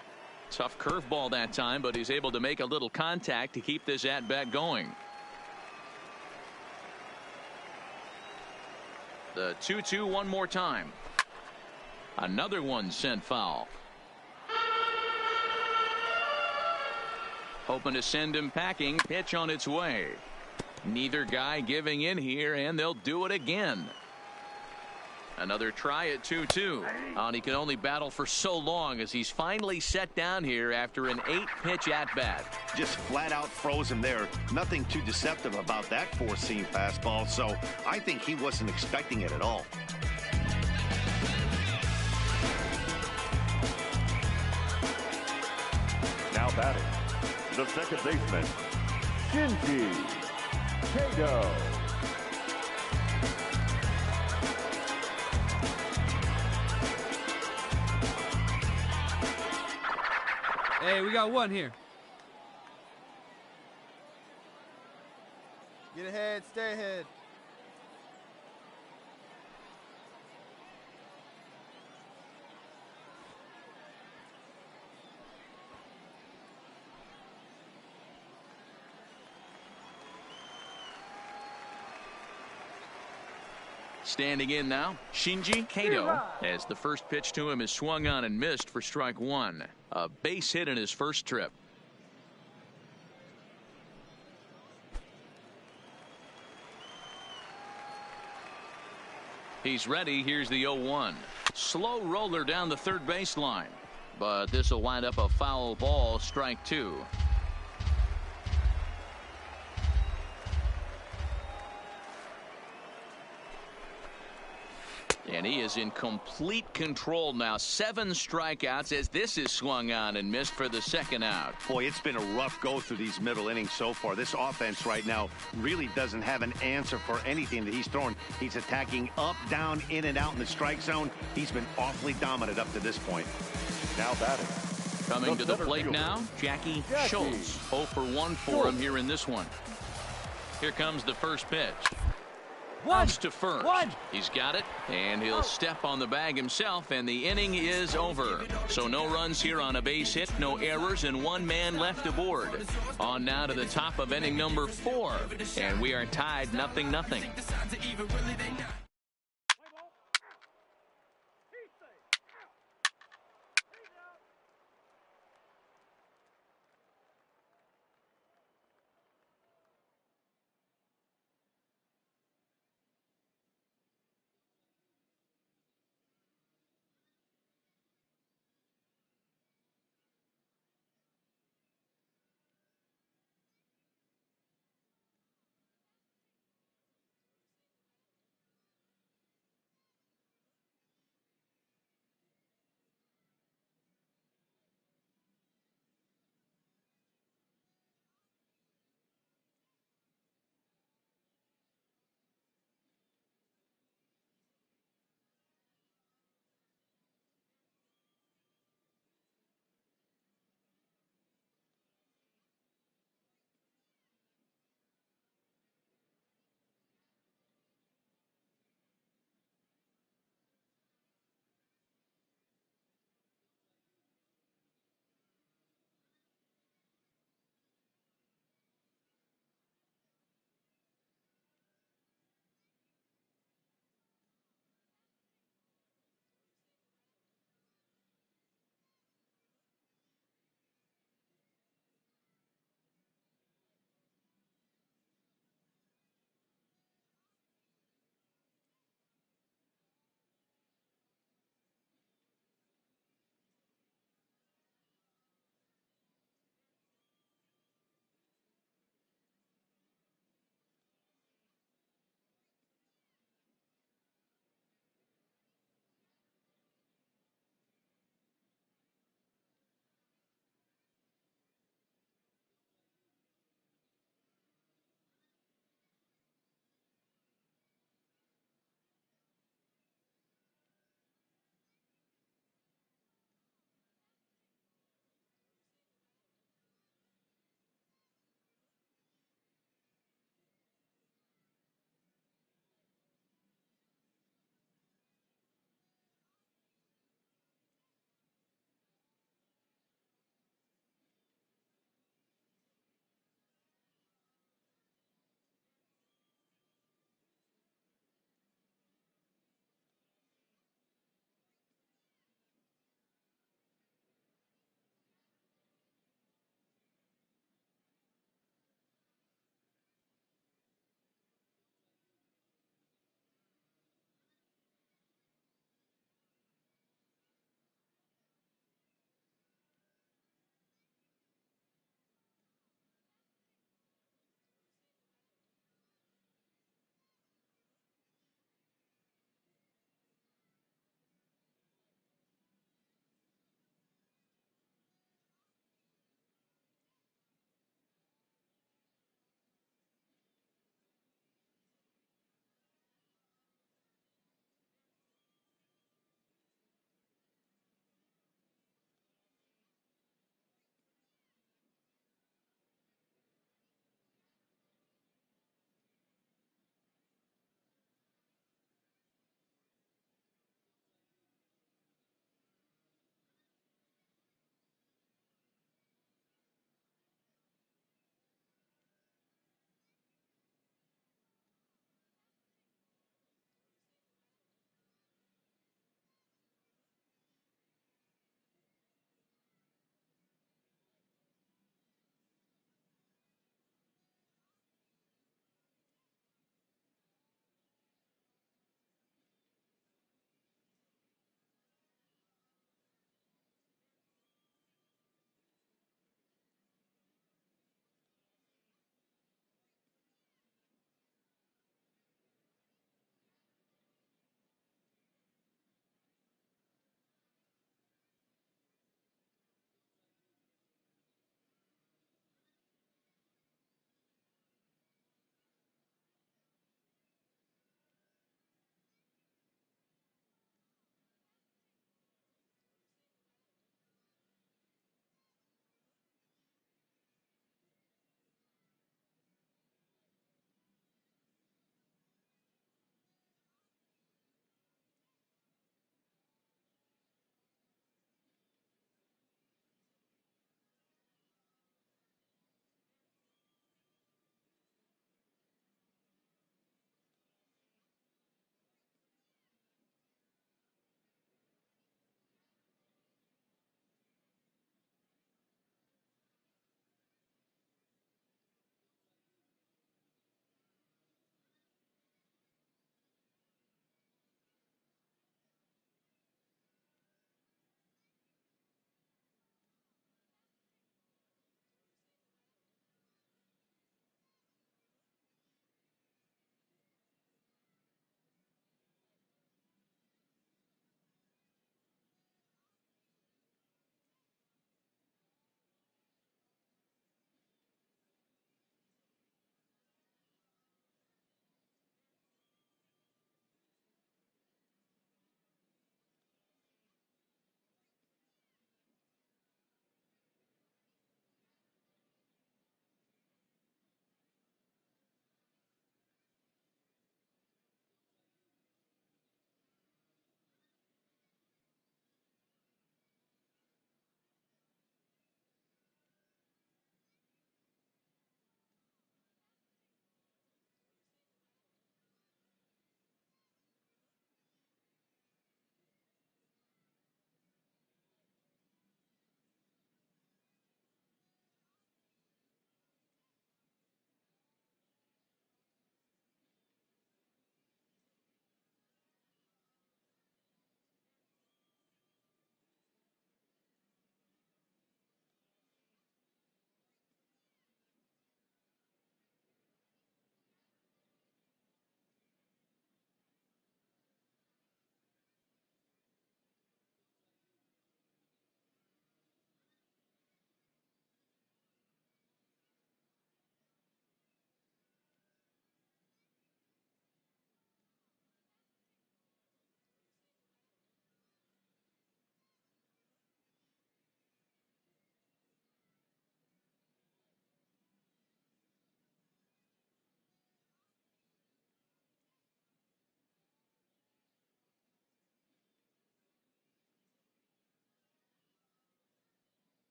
Tough curveball that time, but he's able to make a little contact to keep this at-bat going. The 2-2 one more time. Another one sent foul. Hoping to send him packing. Pitch on its way. Neither guy giving in here, and they'll do it again. Another try at 2-2. And he can only battle for so long as he's finally set down here after an 8-pitch at-bat. Just flat out froze him there. Nothing too deceptive about that 4-seam fastball, so I think he wasn't expecting it at all. Now batting, the second baseman, Shinji Kato. Hey, we got one here. Get ahead, stay ahead. Standing in now, Shinji Kato, as the first pitch to him is swung on and missed for strike 1. A base hit in his first trip. He's ready. Here's the 0-1. Slow roller down the third baseline, but this will wind up a foul ball, strike 2. And he is in complete control now. 7 strikeouts as this is swung on and missed for the second out. Boy, it's been a rough go through these middle innings so far. This offense right now really doesn't have an answer for anything that he's throwing. He's attacking up, down, in, and out in the strike zone. He's been awfully dominant up to this point. Now batting. Coming to the plate now, Jackie Schultz. 0 for 1 for him here in this one. Here comes the first pitch. Runs to first. He's got it, and he'll step on the bag himself, and the inning is over. So no runs here on a base hit, no errors, and 1 man left aboard. On now to the top of inning number 4, and we are tied 0-0.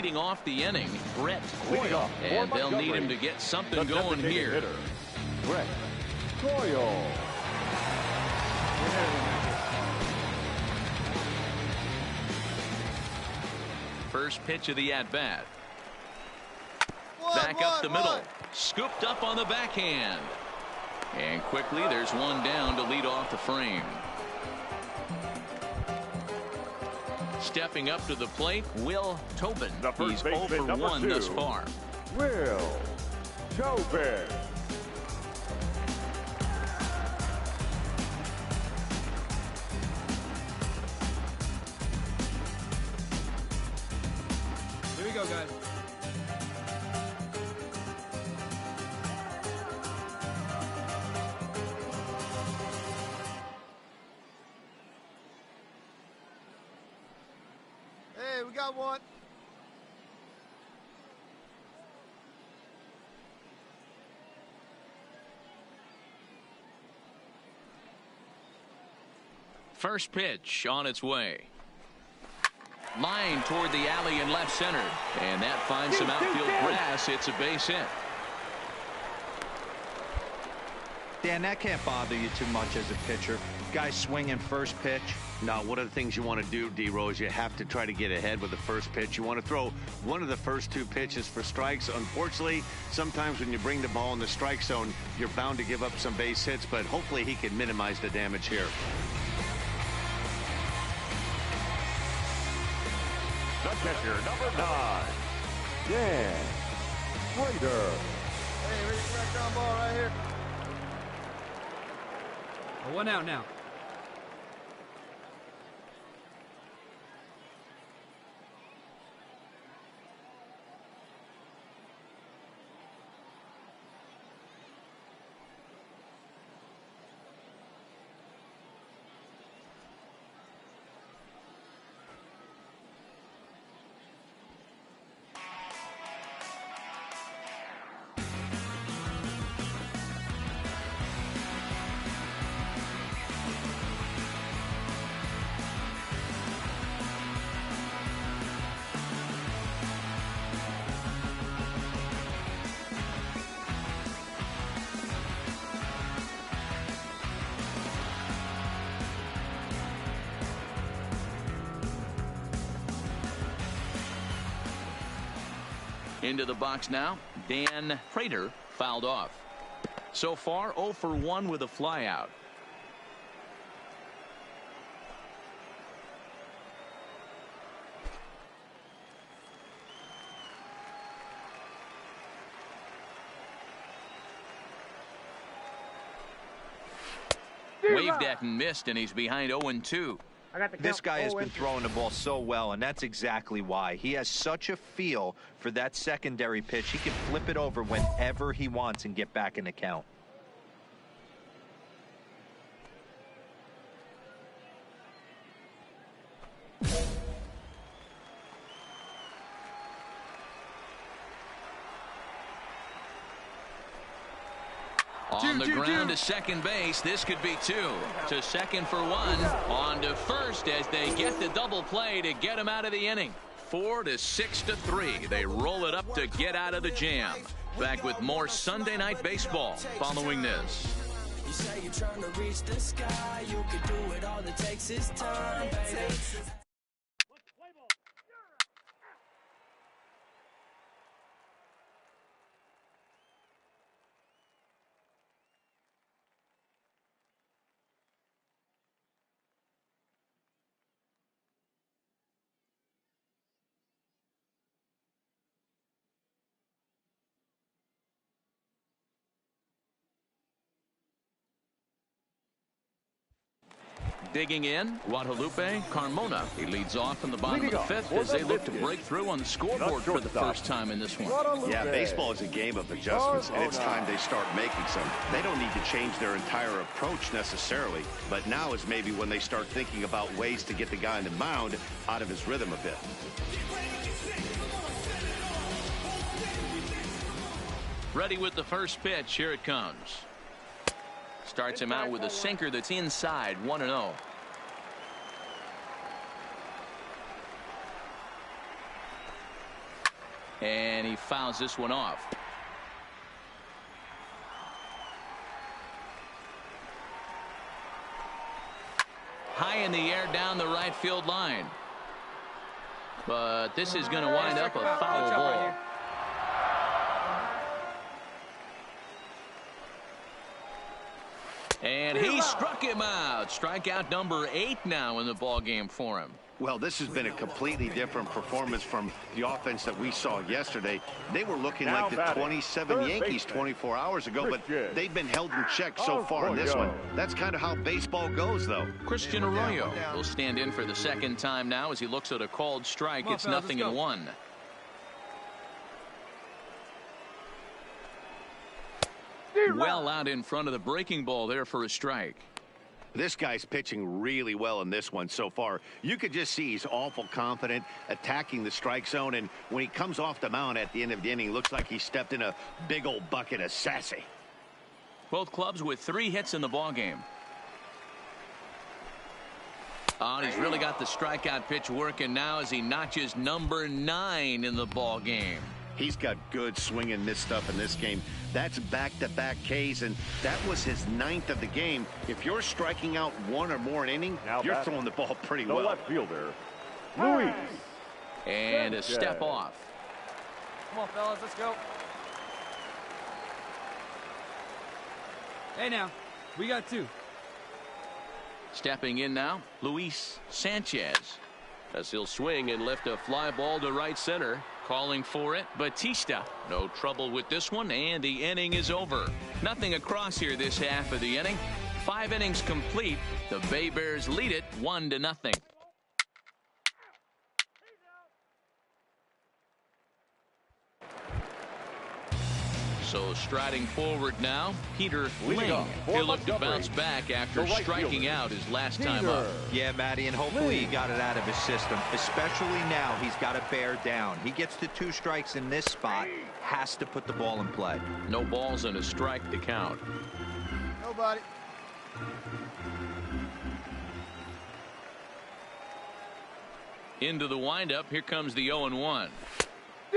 leading off the inning, Brett Coyle. And they'll need him to get something going here. Hitter, Brett Coyle. First pitch of the at-bat. Back up the middle. Scooped up on the backhand. And quickly there's one down to lead off the frame. Stepping up to the plate, Will Tobin. He's 0 for 1 thus far. Will Tobin. Here we go, guys. Hey, we got one. First pitch on its way. Line toward the alley in left center. And that finds some outfield grass. It's a base hit. Dan, that can't bother you too much as a pitcher. Guy swinging first pitch. Now, one of the things you want to do, D-Rose, you have to try to get ahead with the first pitch. You want to throw one of the first two pitches for strikes. Unfortunately, sometimes when you bring the ball in the strike zone, you're bound to give up some base hits, but hopefully he can minimize the damage here. The catcher, number 9, Dan Frater. Hey, ready for that ground ball right here. One out now. Into the box now. Dan Frater fouled off. So far 0 for 1 with a flyout. Waved at and missed, and he's behind 0-2. This guy has been throwing the ball so well, and that's exactly why. He has such a feel for that secondary pitch. He can flip it over whenever he wants and get back in the count. On the ground to second base. This could be 2. To second for 1. On to first as they get the double play to get him out of the inning. 4 to 6 to 3. They roll it up to get out of the jam. Back with more Sunday Night Baseball following this. You say you're trying to reach the sky. You can do it. All it takes is time, baby. Digging in, Guadalupe Carmona. He leads off in the bottom of the 5th as they look to break through on the scoreboard for the first time in this one. Yeah, baseball is a game of adjustments, and it's time they start making some. They don't need to change their entire approach necessarily, but now is maybe when they start thinking about ways to get the guy on the mound out of his rhythm a bit. Ready with the first pitch. Here it comes. Starts him out with a sinker that's inside. 1-0. And he fouls this one off. High in the air down the right field line. But this is going to wind up a foul ball. And he struck him out. Strikeout number 8 now in the ball game for him. Well, this has been a completely different performance from the offense that we saw yesterday. They were looking like the 27 Yankees 24 hours ago, but they've been held in check so far in this one. That's kind of how baseball goes, though. Christian Arroyo will stand in for the second time now as he looks at a called strike. It's 0-1. Well out in front of the breaking ball there for a strike. This guy's pitching really well in this one so far. You could just see he's awful confident attacking the strike zone, and when he comes off the mound at the end of the inning, looks like he stepped in a big old bucket of sassy. Both clubs with 3 hits in the ball game. Oh, and he's really got the strikeout pitch working now as he notches number 9 in the ball game. He's got good swing and miss stuff in this game. That's back-to-back Ks, and that was his 9th of the game. If you're striking out 1 or more an inning, you're throwing the ball pretty well. The left fielder, Luis. And a step off. Come on, fellas, let's go. Hey, now, we got 2. Stepping in now, Luis Sanchez. As he'll swing and lift a fly ball to right center. Calling for it, Batista. No trouble with this one, and the inning is over. Nothing across here this half of the inning. 5 innings complete. The Bay Bears lead it 1-0. So striding forward now, Peter Ling. He'll look to bounce back after striking out his last time up. Yeah, Matty, and hopefully he got it out of his system. Especially now, he's got to bear down. He gets to 2 strikes in this spot, has to put the ball in play. No balls and a strike to count. Nobody. Into the windup, here comes the 0-1.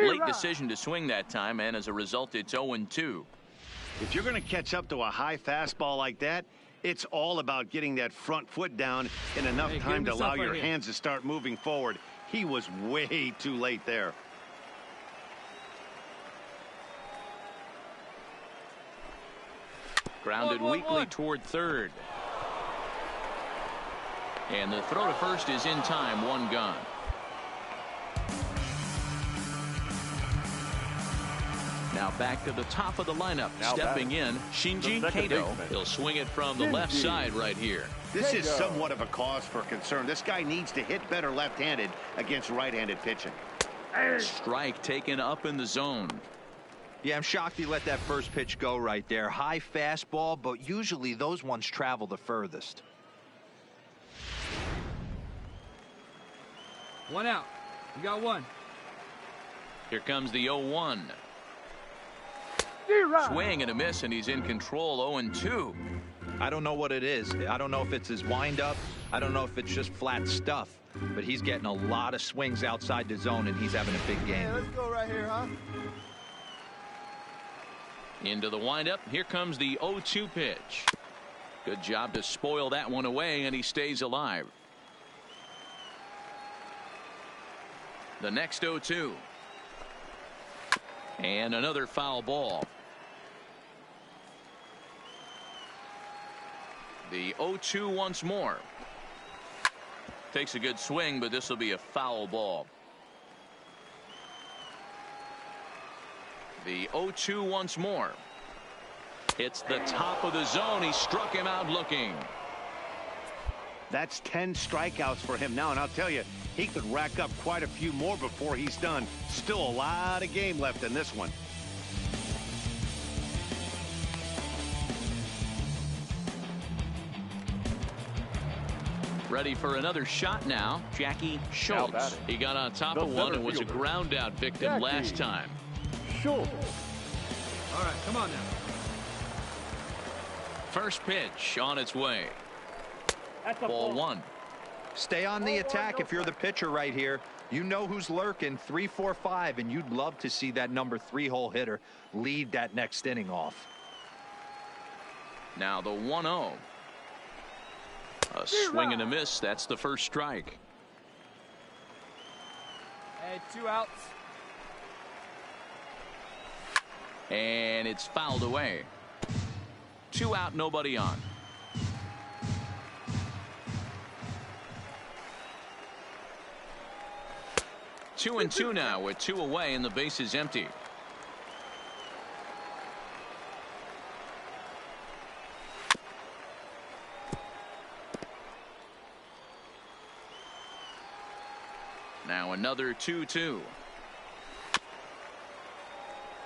Late decision to swing that time, and as a result, it's 0-2. If you're going to catch up to a high fastball like that, it's all about getting that front foot down in enough time to allow your hands to start moving forward. He was way too late there. Grounded weakly toward third. And the throw to first is in time, 1 gone. Now back to the top of the lineup. Stepping in, Shinji Kato. He'll swing it from the left side right here. This is somewhat of a cause for concern. This guy needs to hit better left-handed against right-handed pitching. Strike taken up in the zone. Yeah, I'm shocked he let that first pitch go right there. High fastball, but usually those ones travel the furthest. 1 out. We got 1. Here comes the 0-1. Swing and a miss, and he's in control. 0-2. I don't know what it is. I don't know if it's his windup. I don't know if it's just flat stuff. But he's getting a lot of swings outside the zone, and he's having a big game. Hey, let's go right here, huh? Into the windup. Here comes the 0-2 pitch. Good job to spoil that one away, and he stays alive. The next 0-2. And another foul ball. The 0-2 once more. Takes a good swing, but this will be a foul ball. The 0-2 once more. Hits the top of the zone. He struck him out looking. That's 10 strikeouts for him now, and I'll tell you, he could rack up quite a few more before he's done. Still a lot of game left in this one. Ready for another shot now. Jackie Schultz. He got on top of one and was a ground out victim last time. Schultz. All right, come on now. First pitch on its way. That's a Ball 1. Stay on the attack if you're the pitcher right here. You know who's lurking, 3, 4, 5, and you'd love to see that number 3-hole hitter lead that next inning off. Now the 1-0. A swing and a miss. That's the first strike. Hey, 2 outs. And it's fouled away. 2 out, nobody on. Two and two now with 2 away and the base is empty. Now another 2-2.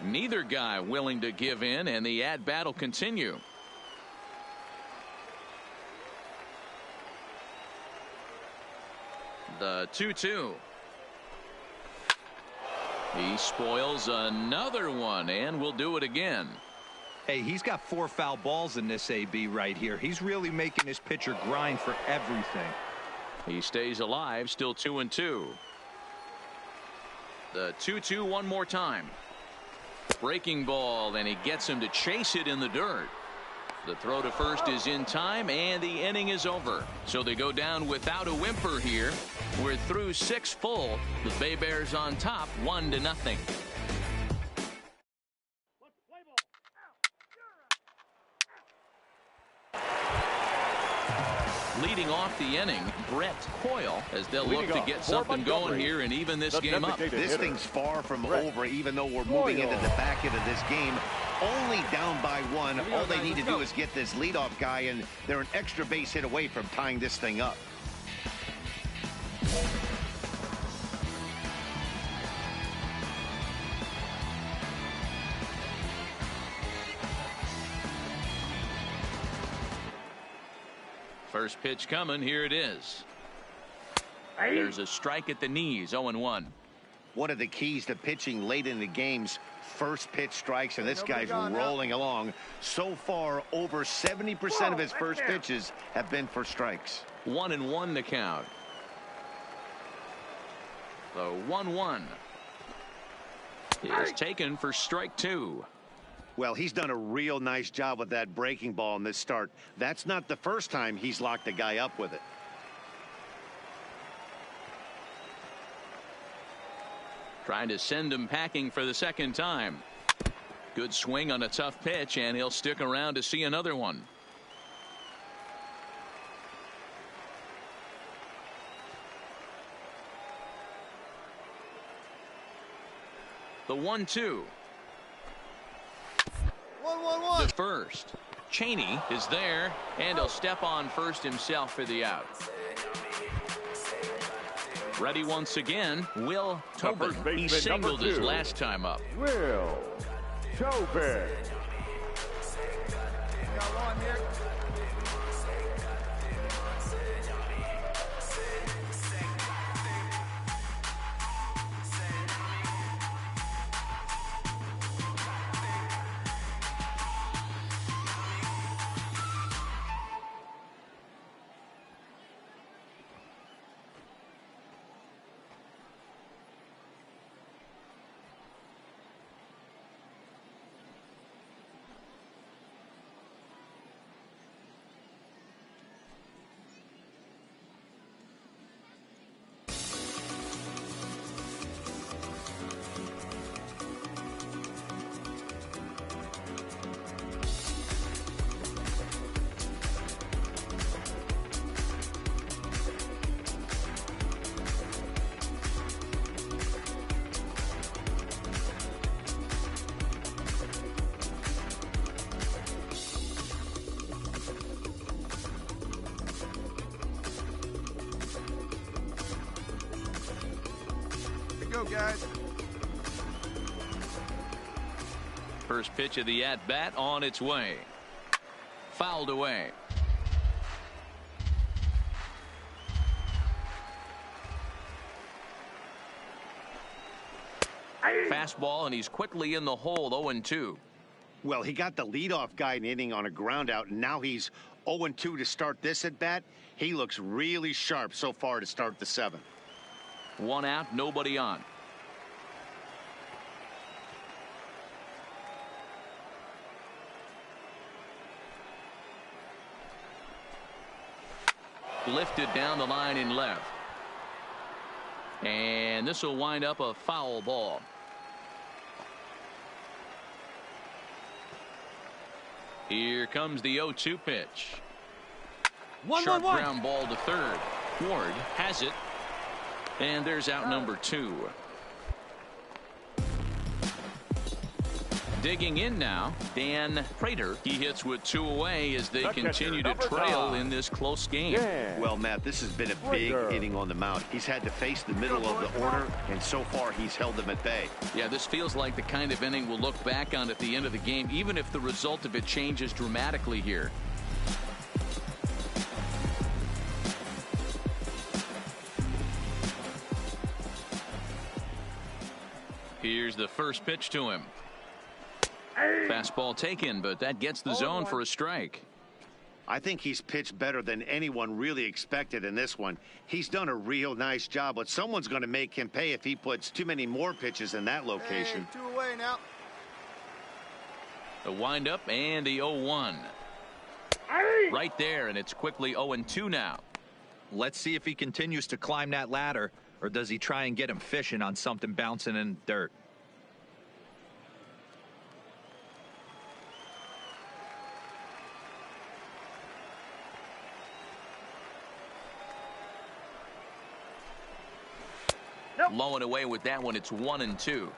Neither guy willing to give in, and the at-bat will continue. The 2-2. He spoils another one, and will do it again. Hey, he's got 4 foul balls in this AB right here. He's really making his pitcher grind for everything. He stays alive, still 2-2. The 2-2 one more time. Breaking ball, and he gets him to chase it in the dirt. The throw to first is in time, and the inning is over. So they go down without a whimper here. We're through 6 full. The Bay Bears on top, 1-0. Leading off the inning, Brett Coyle, as they'll look to get something going here and even this game up. This thing's far from over, even though we're moving into the back end of this game. Only down by 1. All they need to do is get this leadoff guy, and they're an extra base hit away from tying this thing up. First pitch coming. Here it is. There's a strike at the knees. 0-1. One of the keys to pitching late in the game's first pitch strikes, and this guy's rolling along. So far, over 70% of his first pitches have been for strikes. 1-1 to count. The 1-1 is taken for strike 2. Well, he's done a real nice job with that breaking ball in this start. That's not the first time he's locked the guy up with it. Trying to send him packing for the second time. Good swing on a tough pitch, and he'll stick around to see another one. The 1-2. 1-1-1. The first. Cheney is there, and he'll step on first himself for the out. Ready once again, Will Tobin. He singled his last time up. Will Tobin. Got 1 here. Go, guys. First pitch of the at-bat on its way. Fouled away. Fastball, and he's quickly in the hole. 0-2. Well, he got the leadoff guy in the inning on a ground out, and now he's 0-2 to start this at bat. He looks really sharp so far to start the 7th. 1 out, nobody on. Lifted down the line in left. And this will wind up a foul ball. Here comes the 0-2 pitch. Sharp ground ball to third. Ward has it. And there's out number 2. Digging in now, Dan Prater. He hits with 2 away as they continue to trail in this close game. Yeah. Well, Matt, this has been a big inning on the mound. He's had to face the middle of the order, and so far he's held them at bay. Yeah, this feels like the kind of inning we'll look back on at the end of the game, even if the result of it changes dramatically here. Here's the first pitch to him. Fastball taken, but that gets the zone for a strike. I think he's pitched better than anyone really expected in this one. He's done a real nice job, but someone's going to make him pay if he puts too many more pitches in that location. Hey, 2 away now. The windup and the 0-1. Right there, and it's quickly 0-2 now. Let's see if he continues to climb that ladder, or does he try and get him fishing on something bouncing in the dirt. Low and away with that one. It's 1-2.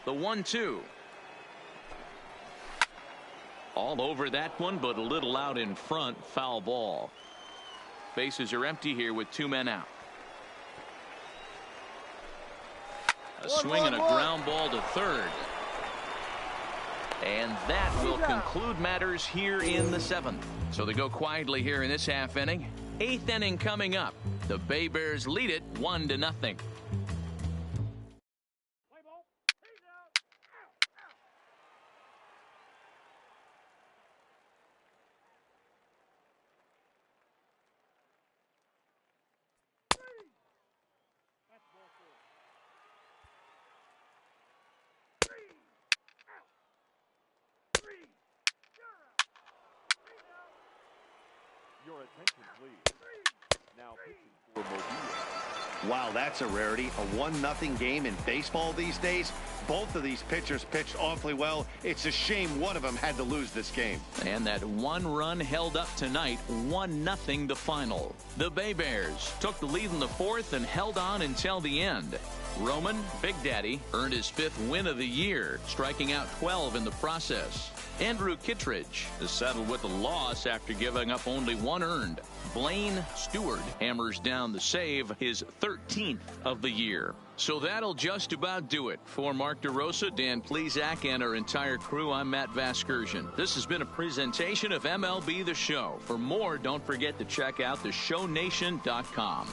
The 1-2. All over that one, but a little out in front. Foul ball. Bases are empty here with 2 men out. A swing and a ground ball to third. And that will conclude matters here in the 7th. So they go quietly here in this half inning. 8th inning coming up. The Bay Bears lead it 1-0. Your attention, please. Now pitching for Mobile. Wow, that's a rarity. A 1-0 game in baseball these days. Both of these pitchers pitched awfully well. It's a shame one of them had to lose this game. And that 1 run held up tonight. 1-0 the final. The Bay Bears took the lead in the 4th and held on until the end. Roman, Big Daddy, earned his 5th win of the year, striking out 12 in the process. Andrew Kittredge is settled with a loss after giving up only 1 earned. Blaine Stewart hammers down the save, his 13th of the year. So that'll just about do it. For Mark DeRosa, Dan Plesac, and our entire crew, I'm Matt Vasgersian. This has been a presentation of MLB The Show. For more, don't forget to check out theshownation.com.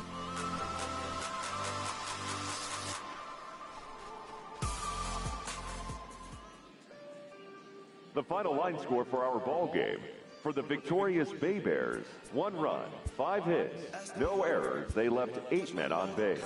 The final line score for our ball game. For the victorious Bay Bears, 1 run, 5 hits, no errors. They left 8 men on base.